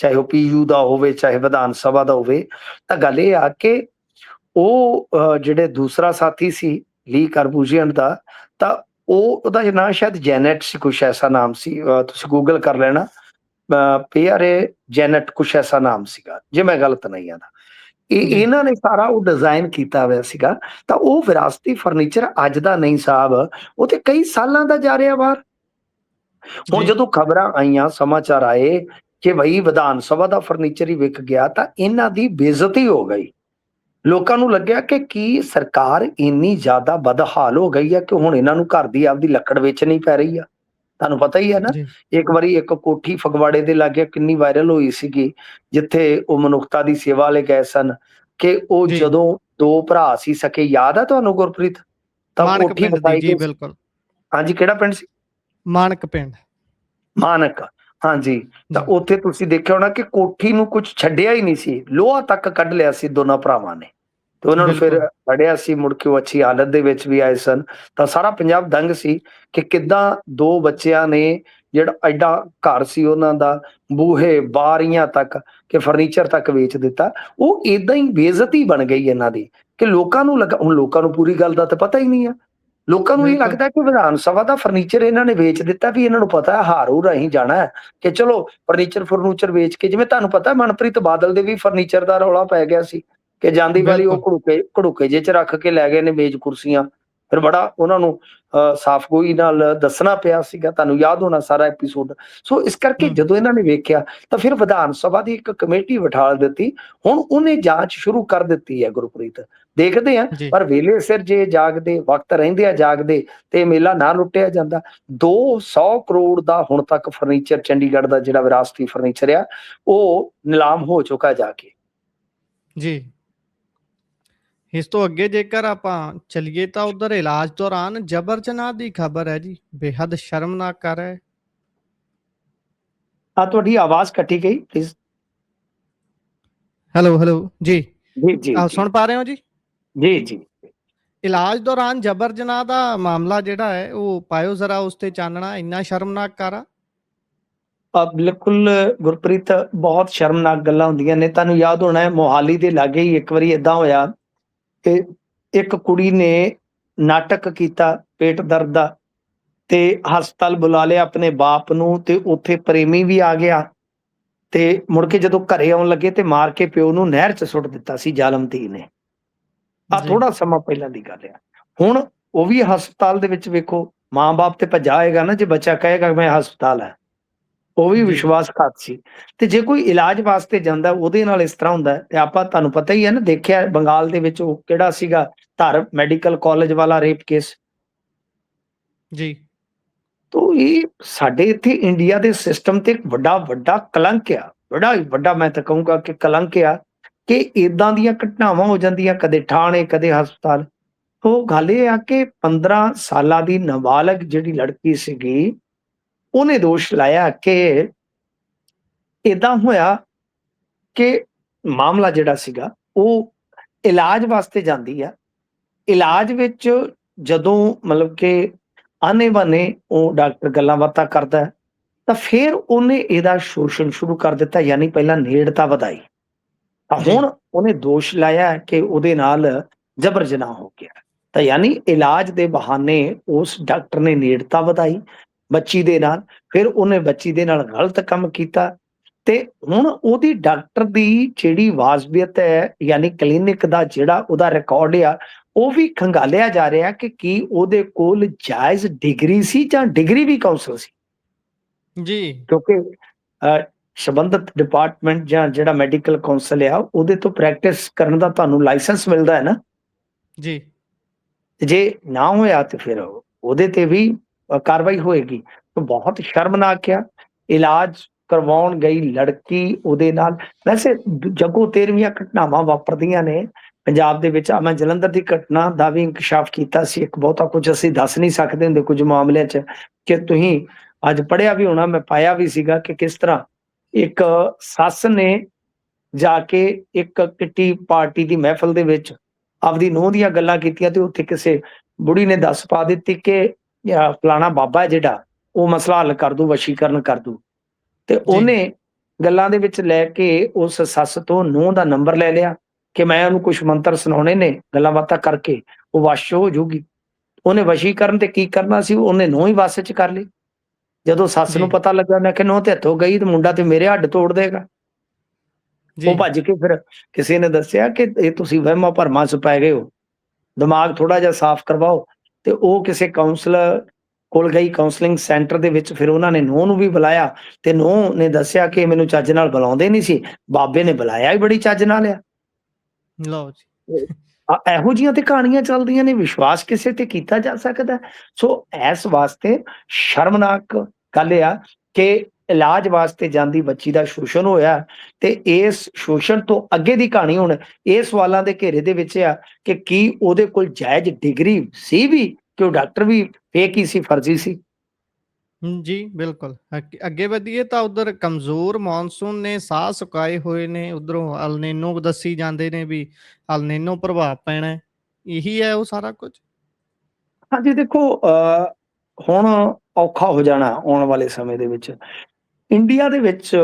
ਚਾਹੇ ਉਹ PU ਦਾ ਹੋਵੇ, ਚਾਹੇ ਵਿਧਾਨ ਸਭਾ ਦਾ ਹੋਵੇ। ਤਾਂ ਗੱਲ ਇਹ ਆ ਕਿ ਉਹ ਜਿਹੜੇ ਦੂਸਰਾ ਸਾਥੀ ਸੀ ਲੀ ਕਾਰਬੂਜ਼ੀਅਨ ਦਾ, ਤਾਂ ਉਹਦਾ ਨਾਂ ਸ਼ਾਇਦ ਜੈਨੇਟ ਸੀ, ਕੁਛ ਐਸਾ ਨਾਮ ਸੀ, ਤੁਸੀਂ ਗੂਗਲ ਕਰ ਲੈਣਾ, ਪਿਆਰੇ ਜੈਨੇਟ ਕੁਛ ਐਸਾ ਨਾਮ ਸੀਗਾ, ਜੇ ਮੈਂ ਗਲਤ ਨਹੀਂ ਆ। ਇਹਨਾਂ ਨੇ ਸਾਰਾ ਉਹ ਡਿਜ਼ਾਈਨ ਕੀਤਾ ਹੋਇਆ ਸੀਗਾ। ਤਾਂ ਉਹ ਵਿਰਾਸਤੀ ਫਰਨੀਚਰ ਅੱਜ ਦਾ ਨਹੀਂ ਸਾਹਿਬ, ਉਹ ਤੇ ਕਈ ਸਾਲਾਂ ਦਾ ਜਾ ਰਿਹਾ ਬਾਹਰ। ਹੁਣ ਜਦੋਂ ਖਬਰਾਂ ਆਈਆਂ, ਸਮਾਚਾਰ ਆਏ ਕਿ ਬਈ ਵਿਧਾਨ ਸਭਾ ਦਾ ਫਰਨੀਚਰ ਹੀ ਵਿਕ ਗਿਆ, ਤਾਂ ਇਹਨਾਂ ਦੀ ਬੇਇੱਜ਼ਤੀ ਹੋ ਗਈ। ਲੋਕਾਂ ਨੂੰ ਲੱਗਿਆ ਕਿ ਕੀ ਸਰਕਾਰ ਇੰਨੀ ਜ਼ਿਆਦਾ ਬਦਹਾਲ ਹੋ ਗਈ ਆ ਕਿ ਹੁਣ ਇਹਨਾਂ ਨੂੰ ਘਰ ਦੀ ਆਪਦੀ ਲੱਕੜ ਵੇਚਣੀ ਪੈ ਰਹੀ ਆ। ਤੁਹਾਨੂੰ ਪਤਾ ਹੀ ਹੈ ਨਾ, ਜੀ ਇੱਕ ਵਾਰੀ ਇੱਕ ਕੋਠੀ ਫਗਵਾੜੇ ਦੇ ਲਾਗੇ ਕਿੰਨੀ ਵਾਇਰਲ ਹੋਈ ਸੀਗੀ, ਜਿੱਥੇ ਉਹ ਮਨੁੱਖਤਾ ਦੀ ਸੇਵਾ ਵਾਲੇ ਗਏ ਸਨ, ਕਿ ਉਹ ਜੀ ਜਦੋਂ ਦੋ ਭਰਾ ਸੀ ਸਕੇ, ਯਾਦ ਆ ਤੁਹਾਨੂੰ ਗੁਰਪ੍ਰੀਤ? ਤਾਂ ਮਾਣਕ ਕੋਠੀ ਪਿੰਡ ਦੀ ਵਸਾਈ ਜੀ ਗਈ ਸੀ। ਬਿਲਕੁਲ ਹਾਂਜੀ, ਕਿਹੜਾ ਪਿੰਡ ਸੀ? ਮਾਣਕ ਪਿੰਡ ਮਾਨਕ। ਹਾਂਜੀ, ਤਾਂ ਜੀ ਉੱਥੇ ਤੁਸੀਂ ਦੇਖਿਆ ਹੋਣਾ ਕਿ ਕੋਠੀ ਨੂੰ ਕੁਝ ਛੱਡਿਆ ਹੀ ਨਹੀਂ ਸੀ, ਲੋਹਾ ਤੱਕ ਕੱਢ ਲਿਆ ਸੀ ਦੋਨਾਂ ਭਰਾਵਾਂ ਨੇ, ਤੇ ਉਹਨਾਂ ਨੂੰ ਫਿਰ ਬਿਲਕੁਲ ਫੜਿਆ ਸੀ, ਮੁੜ ਕੇ ਉਹ ਅੱਛੀ ਹਾਲਤ ਦੇ ਵਿੱਚ ਵੀ ਆਏ ਸਨ। ਤਾਂ ਸਾਰਾ ਪੰਜਾਬ ਦੰਗ ਸੀ ਕਿ ਕਿੱਦਾਂ ਦੋ ਬੱਚਿਆਂ ਨੇ ਜਿਹੜਾ ਐਡਾ ਘਰ ਸੀ ਉਹਨਾਂ ਦਾ, ਬੂਹੇ ਬਾਰੀਆਂ ਤੱਕ, ਕਿ ਫਰਨੀਚਰ ਤੱਕ ਵੇਚ ਦਿੱਤਾ। ਉਹ ਏਦਾਂ ਹੀ ਬੇਇੱਜ਼ਤੀ ਬਣ ਗਈ ਇਹਨਾਂ ਦੀ, ਕਿ ਲੋਕਾਂ ਨੂੰ ਲੱਗਾ, ਹੁਣ ਲੋਕਾਂ ਨੂੰ ਪੂਰੀ ਗੱਲ ਦਾ ਤਾਂ ਪਤਾ ਹੀ ਨਹੀਂ ਆ, ਲੋਕਾਂ ਨੂੰ ਇਹ ਬਿਲਕੁਲ ਲੱਗਦਾ ਕਿ ਵਿਧਾਨ ਸਭਾ ਦਾ ਫਰਨੀਚਰ ਇਹਨਾਂ ਨੇ ਵੇਚ ਦਿੱਤਾ, ਵੀ ਇਹਨਾਂ ਨੂੰ ਪਤਾ ਹੈ ਹਾਰੂ ਰਾਹੀਂ ਜਾਣਾ ਹੈ, ਕਿ ਚਲੋ ਫਰਨੀਚਰ ਵੇਚ ਕੇ, ਜਿਵੇਂ ਤੁਹਾਨੂੰ ਪਤਾ ਮਨਪ੍ਰੀਤ ਬਾਦਲ ਦੇ ਵੀ ਫਰਨੀਚਰ ਦਾ ਰੌਲਾ ਪੈ ਗਿਆ ਸੀ, ਕਿ ਜਾਂਦੀ ਵਾਰੀ ਉਹ ਬਿਲਕੁਲ ਘੜੂਕੇ ਜਿਹੇ ਚ ਰੱਖ ਕੇ ਲੈ ਗਏ ਨੇ ਮੇਜ਼ ਕੁਰਸੀਆਂ, ਫਿਰ ਬੜਾ ਉਹਨਾਂ ਨੂੰ ਸਾਫ਼ ਗੋਈ ਨਾਲ ਦੱਸਣਾ ਪਿਆ ਸੀਗਾ, ਤੁਹਾਨੂੰ ਯਾਦ ਹੋਣਾ ਸਾਰਾ ਐਪੀਸੋਡ। ਸੋ ਇਸ ਕਰਕੇ ਹੂੰ ਜਦੋਂ ਇਹਨਾਂ ਨੇ ਵੇਖਿਆ, ਤਾਂ ਫਿਰ ਵਿਧਾਨ ਸਭਾ ਦੀ ਇੱਕ ਕਮੇਟੀ ਬਿਠਾ ਦਿੱਤੀ, ਹੁਣ ਉਹਨੇ ਜਾਂਚ ਸ਼ੁਰੂ ਕਰ ਦਿੱਤੀ ਹੈ ਗੁਰਪ੍ਰੀਤ। ਦੇਖਦੇ ਆ, ਜੀ ਪਰ ਵੇਲੇ ਸਿਰ ਜੇ ਜਾਗਦੇ, ਵਕਤ ਰਹਿੰਦੇ ਆ ਜਾਗਦੇ, ਤੇ ਮੇਲਾ ਨਾ ਲੁੱਟਿਆ ਜਾਂਦਾ। 200 ਕਰੋੜ ਦਾ ਹੁਣ ਤੱਕ ਫਰਨੀਚਰ ਚੰਡੀਗੜ੍ਹ ਦਾ ਜਿਹੜਾ ਵਿਰਾਸਤੀ ਫਰਨੀਚਰ ਆ, ਉਹ ਨਿਲਾਮ ਹੋ ਚੁੱਕਾ ਜਾ ਕੇ। ਜੀ ਇਸ ਤੋਂ ਅੱਗੇ ਜੇਕਰ ਆਪਾਂ ਚੱਲੀਏ ਤਾਂ ਉਧਰ ਇਲਾਜ ਦੌਰਾਨ ਜਬਰ ਜਨਾਹ ਦੀ ਖਬਰ ਹੈ ਜੀ, ਬੇहद ਸ਼ਰਮਨਾਕ ਕਰ ਹੈ। ਤੁਹਾਡੀ ਆਵਾਜ਼ ਕੱਟੀ ਗਈ, ਪਲੀਜ਼। ਹੈਲੋ ਹੈਲੋ ਜੀ ਜੀ ਜੀ ਜੀ ਸੁਣ ਪਾ ਰਹੇ ਹੋ ਜੀ? ਜੀ ਜੀ। ਇਲਾਜ ਦੌਰਾਨ ਜਬਰ ਜਨਾਹ ਦਾ ਮਾਮਲਾ ਜਿਹੜਾ ਹੈ ਉਹ ਪਾਇਓ ਜ਼ਰਾ ਉਸ ਤੇ ਚਾਨਣਾ, ਇੰਨਾ ਸ਼ਰਮਨਾਕ ਕਰ ਆ। ਬਿਲਕੁਲ ਗੁਰਪ੍ਰੀਤ, ਬਹੁਤ ਸ਼ਰਮਨਾਕ ਗੱਲਾਂ ਹੁੰਦੀਆਂ ਨੇ। ਤੁਹਾਨੂੰ ਯਾਦ ਹੋਣਾ ਹੈ, ਮੋਹਾਲੀ ਦੇ ਲਾਗੇ ਹੀ ਇੱਕ ਵਾਰੀ ਏਦਾਂ ਹੋਇਆ ਕਿ ਇੱਕ ਕੁੜੀ ਨੇ ਨਾਟਕ ਕੀਤਾ ਪੇਟ ਦਰਦ ਦਾ, ਤੇ ਹਸਪਤਾਲ ਬੁਲਾ ਲਿਆ ਆਪਣੇ ਬਾਪ ਨੂੰ, ਤੇ ਉੱਥੇ ਪ੍ਰੇਮੀ ਵੀ ਆ ਗਿਆ, ਤੇ ਮੁੜ ਕੇ ਜਦੋਂ ਘਰੇ ਆਉਣ ਲੱਗੇ ਤੇ ਮਾਰ ਕੇ ਪਿਓ ਨੂੰ ਨਹਿਰ 'ਚ ਸੁੱਟ ਦਿੱਤਾ ਸੀ ਜ਼ਾਲਮ ਧੀ ਨੇ। ਜੀ ਥੋੜਾ ਸਮਾਂ ਪਹਿਲਾਂ ਦੀ ਗੱਲ ਆ। ਹੁਣ ਉਹ ਵੀ ਹਸਪਤਾਲ ਦੇ ਵਿੱਚ, ਵੇਖੋ ਮਾਂ-ਬਾਪ ਤੇ ਭੱਜਾ ਆਏਗਾ ਨਾ ਜੇ ਬੱਚਾ ਕਹੇਗਾ ਮੈਂ ਹਸਪਤਾਲ ਹੈ। ਉਹ ਵੀ ਜੀ ਵਿਸ਼ਵਾਸਘਾਤ ਸੀ। ਤੇ ਜੇ ਕੋਈ ਇਲਾਜ ਵਾਸਤੇ ਜਾਂਦਾ ਉਹਦੇ ਨਾਲ ਇਸ ਤਰ੍ਹਾਂ ਹੁੰਦਾ, ਤੇ ਆਪਾਂ ਤੁਹਾਨੂੰ ਪਤਾ ਹੀ ਹੈ ਨਾ, ਦੇਖਿਆ ਬੰਗਾਲ ਦੇ ਵਿੱਚ ਉਹ ਕਿਹੜਾ ਸੀਗਾ ਧਰ ਮੈਡੀਕਲ ਕਾਲਜ ਵਾਲਾ ਰੇਪ ਕੇਸ। ਜੀ ਤੋ ਇਹ ਸਾਡੇ ਇੱਥੇ ਇੰਡੀਆ ਦੇ ਸਿਸਟਮ ਤੇ ਇੱਕ ਵੱਡਾ ਕਲੰਕ ਆ, ਬੜਾ ਵੱਡਾ, ਮੈਂ ਤਾਂ ਕਹੂੰਗਾ ਕਿ ਕਲੰਕ ਆ, ਕਿ ਇਦਾਂ ਦੀਆਂ ਘਟਨਾਵਾਂ ਹੋ ਜਾਂਦੀਆਂ, ਕਦੇ ਥਾਣੇ ਕਦੇ ਹਸਪਤਾਲ। ਉਹ ਗੱਲ ਇਹ ਆ ਕਿ 15 ਸਾਲਾਂ ਦੀ ਨਾਬਾਲਗ ਜਿਹੜੀ ਲੜਕੀ ਸੀਗੀ, ਉਹਨੇ ਦੋਸ਼ ਲਾਇਆ ਕਿ ਏਦਾਂ ਹੋਇਆ ਕਿ ਮਾਮਲਾ ਜਿਹੜਾ ਸੀਗਾ ਉਹ ਇਲਾਜ ਵਾਸਤੇ ਜਾਂਦੀ ਆ। ਇਲਾਜ ਵਿੱਚ ਜਦੋਂ ਮਤਲਬ ਕਿ ਆਨੇ-ਬਾਨੇ ਉਹ ਡਾਕਟਰ ਗੱਲਾਂ ਬਾਤਾਂ ਕਰਦਾ, ਤਾਂ ਫਿਰ ਉਹਨੇ ਇਹਦਾ ਸ਼ੋਸ਼ਣ ਸ਼ੁਰੂ ਕਰ ਦਿੱਤਾ, ਯਾਨੀ ਪਹਿਲਾਂ ਨੇੜਤਾ ਵਧਾਈ। ਤਾਂ ਜੀ ਹੁਣ ਉਹਨੇ ਦੋਸ਼ ਲਾਇਆ ਕਿ ਉਹਦੇ ਨਾਲ ਜਬਰ ਜਨਾਹ ਹੋ ਗਿਆ। ਤਾਂ ਯਾਨੀ ਇਲਾਜ ਦੇ ਬਹਾਨੇ ਉਸ ਡਾਕਟਰ ਨੇ ਨੇੜਤਾ ਵਧਾਈ ਬੱਚੀ ਦੇ ਨਾਲ, ਫਿਰ ਉਹਨੇ ਬੱਚੀ ਦੇ ਨਾਲ ਗਲਤ ਕੰਮ ਕੀਤਾ, ਤੇ ਹੁਣ ਉਹਦੀ ਡਾਕਟਰ ਦੀ ਜਿਹੜੀ ਵਾਜ਼ਬੀਅਤ ਹੈ, ਯਾਨੀ ਕਲੀਨਿਕ ਦਾ ਜਿਹੜਾ ਉਹਦਾ ਰਿਕਾਰਡ ਆ, ਉਹ ਵੀ ਖੰਗਾਲਿਆ ਜਾ ਰਿਹਾ ਕਿ ਕੀ ਉਹਦੇ ਕੋਲ ਜਾਇਜ਼ ਡਿਗਰੀ ਸੀ ਜਾਂ ਡਿਗਰੀ ਵੀ ਕਾਉਂਸਲ ਸੀ। ਜੀ ਕਿਉਂਕਿ ਸੰਬੰਧਿਤ ਡਿਪਾਰਟਮੈਂਟ ਜਾਂ ਜਿਹੜਾ ਮੈਡੀਕਲ ਕਾਉਂਸਲ ਆ, ਉਹਦੇ ਤੋਂ ਪ੍ਰੈਕਟਿਸ ਕਰਨ ਦਾ ਤੁਹਾਨੂੰ ਲਾਇਸੈਂਸ ਮਿਲਦਾ ਹੈ ਨਾ। ਜੀ ਤੇ ਜੇ ਨਾ ਹੋਇਆ ਤੇ ਫਿਰ ਉਹਦੇ ਤੇ ਵੀ ਕਾਰਵਾਈ ਹੋਏਗੀ। ਤਾਂ ਬਹੁਤ ਸ਼ਰਮਨਾਕ ਆ। ਇਲਾਜ ਕਰਵਾਉਣ ਗਈ ਲੜਕੀ ਉਹਦੇ ਨਾਲ, ਵੈਸੇ ਜੱਗੋ 13ਵੀਆਂ ਘਟਨਾਵਾਂ ਵਾਪਰਦੀਆਂ ਨੇ ਪੰਜਾਬ ਦੇ ਵਿੱਚ। ਮੈਂ ਜਲੰਧਰ ਦੀ ਘਟਨਾ ਦਾ ਵੀ ਇੰਕਸ਼ਾਫ ਕੀਤਾ ਸੀ। ਇੱਕ ਬਹੁਤਾ ਕੁਝ ਅਸੀਂ ਦੱਸ ਨਹੀਂ ਸਕਦੇ ਹੁੰਦੇ ਕੁਝ ਮਾਮਲਿਆਂ 'ਚ, ਕਿ ਤੁਸੀਂ ਅੱਜ ਪੜ੍ਹਿਆ ਵੀ ਹੋਣਾ, ਮੈਂ ਪਾਇਆ ਵੀ ਸੀਗਾ ਕਿ ਕਿਸ ਤਰ੍ਹਾਂ ਇੱਕ ਸੱਸ ਨੇ ਜਾ ਕੇ ਇੱਕ ਕਿੱਟੀ ਪਾਰਟੀ ਦੀ ਮਹਿਫਲ ਦੇ ਵਿੱਚ ਆਪਦੀ ਨੂੰਹ ਦੀਆਂ ਗੱਲਾਂ ਕੀਤੀਆਂ, ਤੇ ਉੱਥੇ ਕਿਸੇ ਬੁੜੀ ਨੇ ਦੱਸ ਪਾ ਦਿੱਤੀ ਕਿ ਫਲਾਣਾ ਬਾਬਾ ਹੈ ਜਿਹੜਾ, ਉਹ ਮਸਲਾ ਹੱਲ ਕਰ ਦੂ, ਵਸ਼ੀਕਰਨ ਕਰ ਦੂ। ਤੇ ਉਹਨੇ ਗੱਲਾਂ ਦੇ ਵਿੱਚ ਲੈ ਕੇ ਉਸ ਸੱਸ ਤੋਂ ਨੂੰਹ ਦਾ ਨੰਬਰ ਲੈ ਲਿਆ ਕਿ ਮੈਂ ਉਹਨੂੰ ਕੁਛ ਮੰਤਰ ਸੁਣਾਉਣੇ ਨੇ, ਗੱਲਾਂ ਬਾਤਾਂ ਕਰਕੇ ਉਹ ਵਸ਼ ਹੋ ਜਾਊਗੀ। ਉਹਨੇ ਵਸ਼ੀਕਰਨ ਤੇ ਕੀ ਕਰਨਾ ਸੀ, ਉਹਨੇ ਨੂੰਹ ਹੀ ਵਸ 'ਚ ਕਰ ਲਈ। ਜਦੋਂ ਸੱਸ ਨੂੰ ਪਤਾ ਲੱਗਾ, ਮੈਂ ਕਿਹਾ ਨੂੰਹ ਤੇ ਹੱਥੋਂ ਗਈ, ਤੇ ਮੁੰਡਾ ਤੇ ਮੇਰੇ ਹੱਡ ਤੋੜ ਦੇਗਾ। ਉਹ ਭੱਜ ਕੇ ਫਿਰ ਕਿਸੇ ਨੇ ਦੱਸਿਆ ਕਿ ਇਹ ਤੁਸੀਂ ਵਹਿਮਾਂ ਭਰਮਾਂ 'ਚ ਪੈ ਗਏ ਹੋ, ਦਿਮਾਗ ਥੋੜਾ ਜਿਹਾ ਸਾਫ਼ ਕਰਵਾਓ। ਤੇ ਉਹ ਕਿਸੇ ਕਾਉਂਸਲਰ ਕੋਲ ਗਈ, ਕਾਉਂਸਲਿੰਗ ਸੈਂਟਰ ਦੇ ਵਿੱਚ। ਫਿਰ ਉਹਨਾਂ ਨੇ ਨੂੰਹ ਨੂੰ ਵੀ ਬੁਲਾਇਆ, ਤੇ ਨੂੰਹ ਨੇ ਦੱਸਿਆ ਕਿ ਮੈਨੂੰ ਚੱਜ ਨਾਲ ਬੁਲਾਉਂਦੇ ਨਹੀਂ ਸੀ, ਬਾਬੇ ਨੇ ਬੁਲਾਇਆ ਹੀ ਬੜੀ ਚੱਜ ਨਾਲ ਆ। ਲਓ ਜੀ ਇਹੋ ਜਿਹੀਆਂ ਤੇ ਕਹਾਣੀਆਂ ਚੱਲਦੀਆਂ ਨੇ, ਵਿਸ਼ਵਾਸ ਕਿਸੇ ਤੇ ਕੀਤਾ ਜਾ ਸਕਦਾ। ਸੋ ਇਸ ਵਾਸਤੇ ਸ਼ਰਮਨਾਕ ਗੱਲ ਇਹ ਆ ਕਿ ਇਲਾਜ ਵਾਸਤੇ ਜਾਂਦੀ ਬੱਚੀ ਦਾ ਸ਼ੋਸ਼ਣ ਹੋਇਆ ਤੇ ਇਸ ਸ਼ੋਸ਼ਣ ਤੋਂ ਅੱਗੇ ਦੀ ਕਹਾਣੀ ਹੁਣ ਇਹ ਸਵਾਲਾਂ ਦੇ ਘੇਰੇ ਦੇ ਵਿੱਚ ਆ ਕਿ ਕੀ ਉਹਦੇ ਕੋਲ ਜਾਇਜ਼ ਡਿਗਰੀ ਸੀ ਵੀ ਕਿ ਉਹ ਡਾਕਟਰ ਵੀ ਫੇਕ ਹੀ ਸੀ, ਫਰਜ਼ੀ ਸੀ। ਜੀ ਬਿਲਕੁਲ। ਅੱਗੇ ਵਧੀਏ ਤਾਂ ਉਧਰ ਕਮਜ਼ੋਰ ਮੌਨਸੂਨ ਨੇ ਸਾਹ ਸੁਕਾਏ ਹੋਏ ਨੇ, ਉਧਰੋਂ ਅਲਨੀਨੋ ਦੱਸੀ ਜਾਂਦੇ ਨੇ ਵੀ ਅਲਨੀਨੋ ਪ੍ਰਭਾਵ ਪੈਣਾ, ਇਹੀ ਹੈ ਉਹ ਸਾਰਾ ਕੁਝ। ਹਾਂਜੀ ਦੇਖੋ, ਹੁਣ ਔਖਾ ਹੋ ਜਾਣਾ ਆਉਣ ਵਾਲੇ ਸਮੇਂ ਦੇ ਵਿੱਚ। ਇੰਡੀਆ ਦੇ ਵਿੱਚ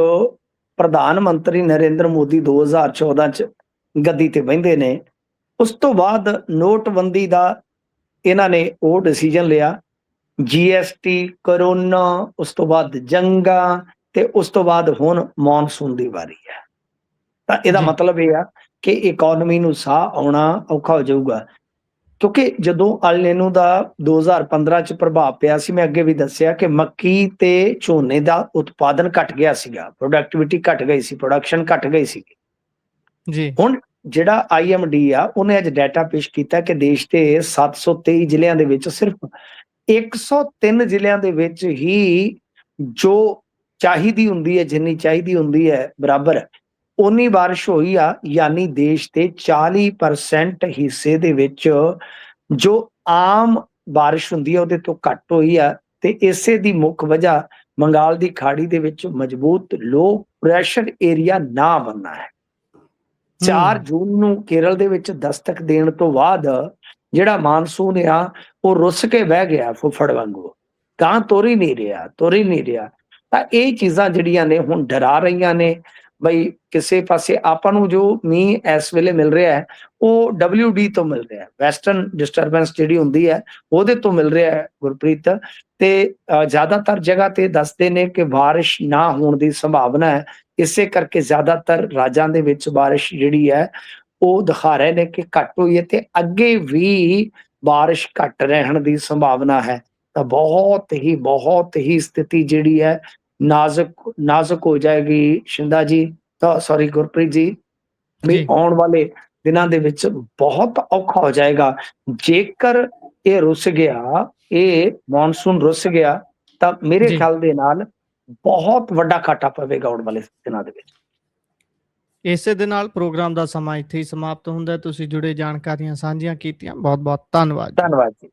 ਪ੍ਰਧਾਨ ਮੰਤਰੀ ਨਰਿੰਦਰ ਮੋਦੀ 2014 ਚ ਗੱਦੀ ਤੇ ਬਹਿੰਦੇ ਨੇ। ਉਸ ਤੋਂ ਬਾਅਦ ਨੋਟਬੰਦੀ ਦਾ ਇਹਨਾਂ ਨੇ ਉਹ ਡਿਸੀਜਨ ਲਿਆ, GST, ਕਰੋਨਾ, ਉਸ ਤੋਂ ਬਾਅਦ ਜੰਗਾਂ ਤੇ ਉਸ ਤੋਂ ਬਾਅਦ ਹੁਣ ਮੌਨਸੂਨ ਦੀ ਵਾਰੀ ਹੈ। ਤਾਂ ਇਹਦਾ ਮਤਲਬ ਇਹ ਆ ਕਿ ਇਕੋਨਮੀ ਨੂੰ ਸਾਹ ਆਉਣਾ ਔਖਾ ਹੋ ਜਾਊਗਾ, ਕਿਉਂਕਿ ਜਦੋਂ ਅਲ ਨੀਨੋ ਦਾ 2015 ਚ ਪ੍ਰਭਾਵ ਪਿਆ ਸੀ, ਮੈਂ ਅੱਗੇ ਵੀ ਦੱਸਿਆ ਕਿ ਮੱਕੀ ਤੇ ਝੋਨੇ ਦਾ ਉਤਪਾਦਨ ਘਟ ਗਿਆ ਸੀਗਾ, ਪ੍ਰੋਡਕਟਿਵਿਟੀ ਘਟ ਗਈ ਸੀ, ਪ੍ਰੋਡਕਸ਼ਨ ਘਟ ਗਈ ਸੀ ਜੀ। ਹੁਣ ਜਿਹੜਾ IMD ਆ ਉਹਨੇ ਅੱਜ ਡਾਟਾ ਪੇਸ਼ ਕੀਤਾ ਕਿ ਦੇਸ਼ ਦੇ 723 ਜ਼ਿਲ੍ਹਿਆਂ ਦੇ ਵਿੱਚ ਸਿਰਫ 103 ਜ਼ਿਲ੍ਹਿਆਂ ਦੇ ਵਿੱਚ ਹੀ ਜੋ ਚਾਹੀਦੀ ਹੁੰਦੀ ਹੈ, ਜਿੰਨੀ ਚਾਹੀਦੀ ਹੁੰਦੀ ਹੈ ਬਰਾਬਰ ਉਨੀ ਬਾਰਿਸ਼ ਹੋਈ ਆ, ਯਾਨੀ ਦੇਸ਼ ਦੇ 40% ਹਿੱਸੇ ਦੇ ਵਿੱਚ ਜੋ ਆਮ ਬਾਰਿਸ਼ ਹੁੰਦੀ ਹੈ ਉਹਦੇ ਤੋਂ ਘੱਟ ਹੋਈ ਆ। ਤੇ ਇਸੇ ਦੀ ਮੁੱਖ ਵਜ੍ਹਾ ਬੰਗਾਲ ਦੀ ਖਾੜੀ ਦੇ ਵਿੱਚ ਮਜ਼ਬੂਤ ਲੋ ਪ੍ਰੈਸ਼ਰ ਏਰੀਆ ਨਾ ਬਣਨਾ ਹੈ। 4 ਜੂਨ ਨੂੰ ਕੇਰਲ ਦੇ ਵਿੱਚ ਦਸਤਕ ਦੇਣ ਤੋਂ ਬਾਅਦ ਜਿਹੜਾ ਮਾਨਸੂਨ ਆ ਉਹ ਰੁੱਸ ਕੇ ਬਹਿ ਗਿਆ ਫੁੱਫੜ ਵਾਂਗੂ, ਕਾਂ ਤੁਰ ਹੀ ਨਹੀਂ ਰਿਹਾ। ਤਾਂ ਇਹ ਚੀਜ਼ਾਂ ਜਿਹੜੀਆਂ ਨੇ ਹੁਣ ਡਰਾ ਰਹੀਆਂ ਨੇ ਬਈ ਕਿਸੇ ਪਾਸੇ ਆਪਾਂ ਨੂੰ ਜੋ ਮੀਂਹ ਇਸ ਵੇਲੇ ਮਿਲ ਰਿਹਾ ਹੈ ਉਹ WD ਤੋਂ ਮਿਲ ਰਿਹਾ, ਵੈਸਟਰਨ ਡਿਸਟਰਬੈਂਸ ਜਿਹੜੀ ਹੁੰਦੀ ਹੈ ਉਹਦੇ ਤੋਂ ਮਿਲ ਰਿਹਾ ਹੈ ਗੁਰਪ੍ਰੀਤ। ਤੇ ਜ਼ਿਆਦਾਤਰ ਜਗ੍ਹਾ ਤੇ ਦੱਸਦੇ ਨੇ ਕਿ ਬਾਰਿਸ਼ ਨਾ ਹੋਣ ਦੀ ਸੰਭਾਵਨਾ ਹੈ, ਇਸੇ ਕਰਕੇ ਜ਼ਿਆਦਾਤਰ ਰਾਜਾਂ ਦੇ ਵਿੱਚ ਬਾਰਿਸ਼ ਜਿਹੜੀ ਹੈ ਉਹ ਦਿਖਾ ਰਹੇ ਨੇ ਕਿ ਘੱਟ ਹੋਈ ਹੈ ਤੇ ਅੱਗੇ ਵੀ ਬਾਰਿਸ਼ ਘੱਟ ਰਹਿਣ ਦੀ ਸੰਭਾਵਨਾ ਹੈ। ਤਾਂ ਬਹੁਤ ਹੀ ਸਥਿਤੀ ਜਿਹੜੀ ਹੈ ਨਾਜ਼ੁਕ ਹੋ ਜਾਏਗੀ ਸ਼ਿੰਦਾ ਜੀ, ਸੌਰੀ ਗੁਰਪ੍ਰੀਤ ਜੀ, ਵੀ ਆਉਣ ਵਾਲੇ ਦਿਨਾਂ ਦੇ ਵਿੱਚ ਬਹੁਤ ਔਖਾ ਹੋ ਜਾਏਗਾ। ਜੇਕਰ ਇਹ ਰੁੱਸ ਗਿਆ, ਇਹ ਮੌਨਸੂਨ ਰੁੱਸ ਗਿਆ ਤਾਂ ਮੇਰੇ ਖਿਆਲ ਦੇ ਨਾਲ ਬਹੁਤ ਵੱਡਾ ਘਾਟਾ ਪਵੇਗਾ ਆਉਣ ਵਾਲੇ ਦਿਨਾਂ ਦੇ ਵਿੱਚ। ਇਸੇ ਦੇ ਨਾਲ ਪ੍ਰੋਗਰਾਮ ਦਾ ਸਮਾਂ ਇੱਥੇ ਹੀ ਸਮਾਪਤ ਹੁੰਦਾ। ਤੁਸੀਂ ਜੁੜੇ ਜਾਣਕਾਰੀਆਂ ਸਾਂਝੀਆਂ ਕੀਤੀਆਂ, ਬਹੁਤ ਬਹੁਤ ਧੰਨਵਾਦ। ਧੰਨਵਾਦ ਜੀ।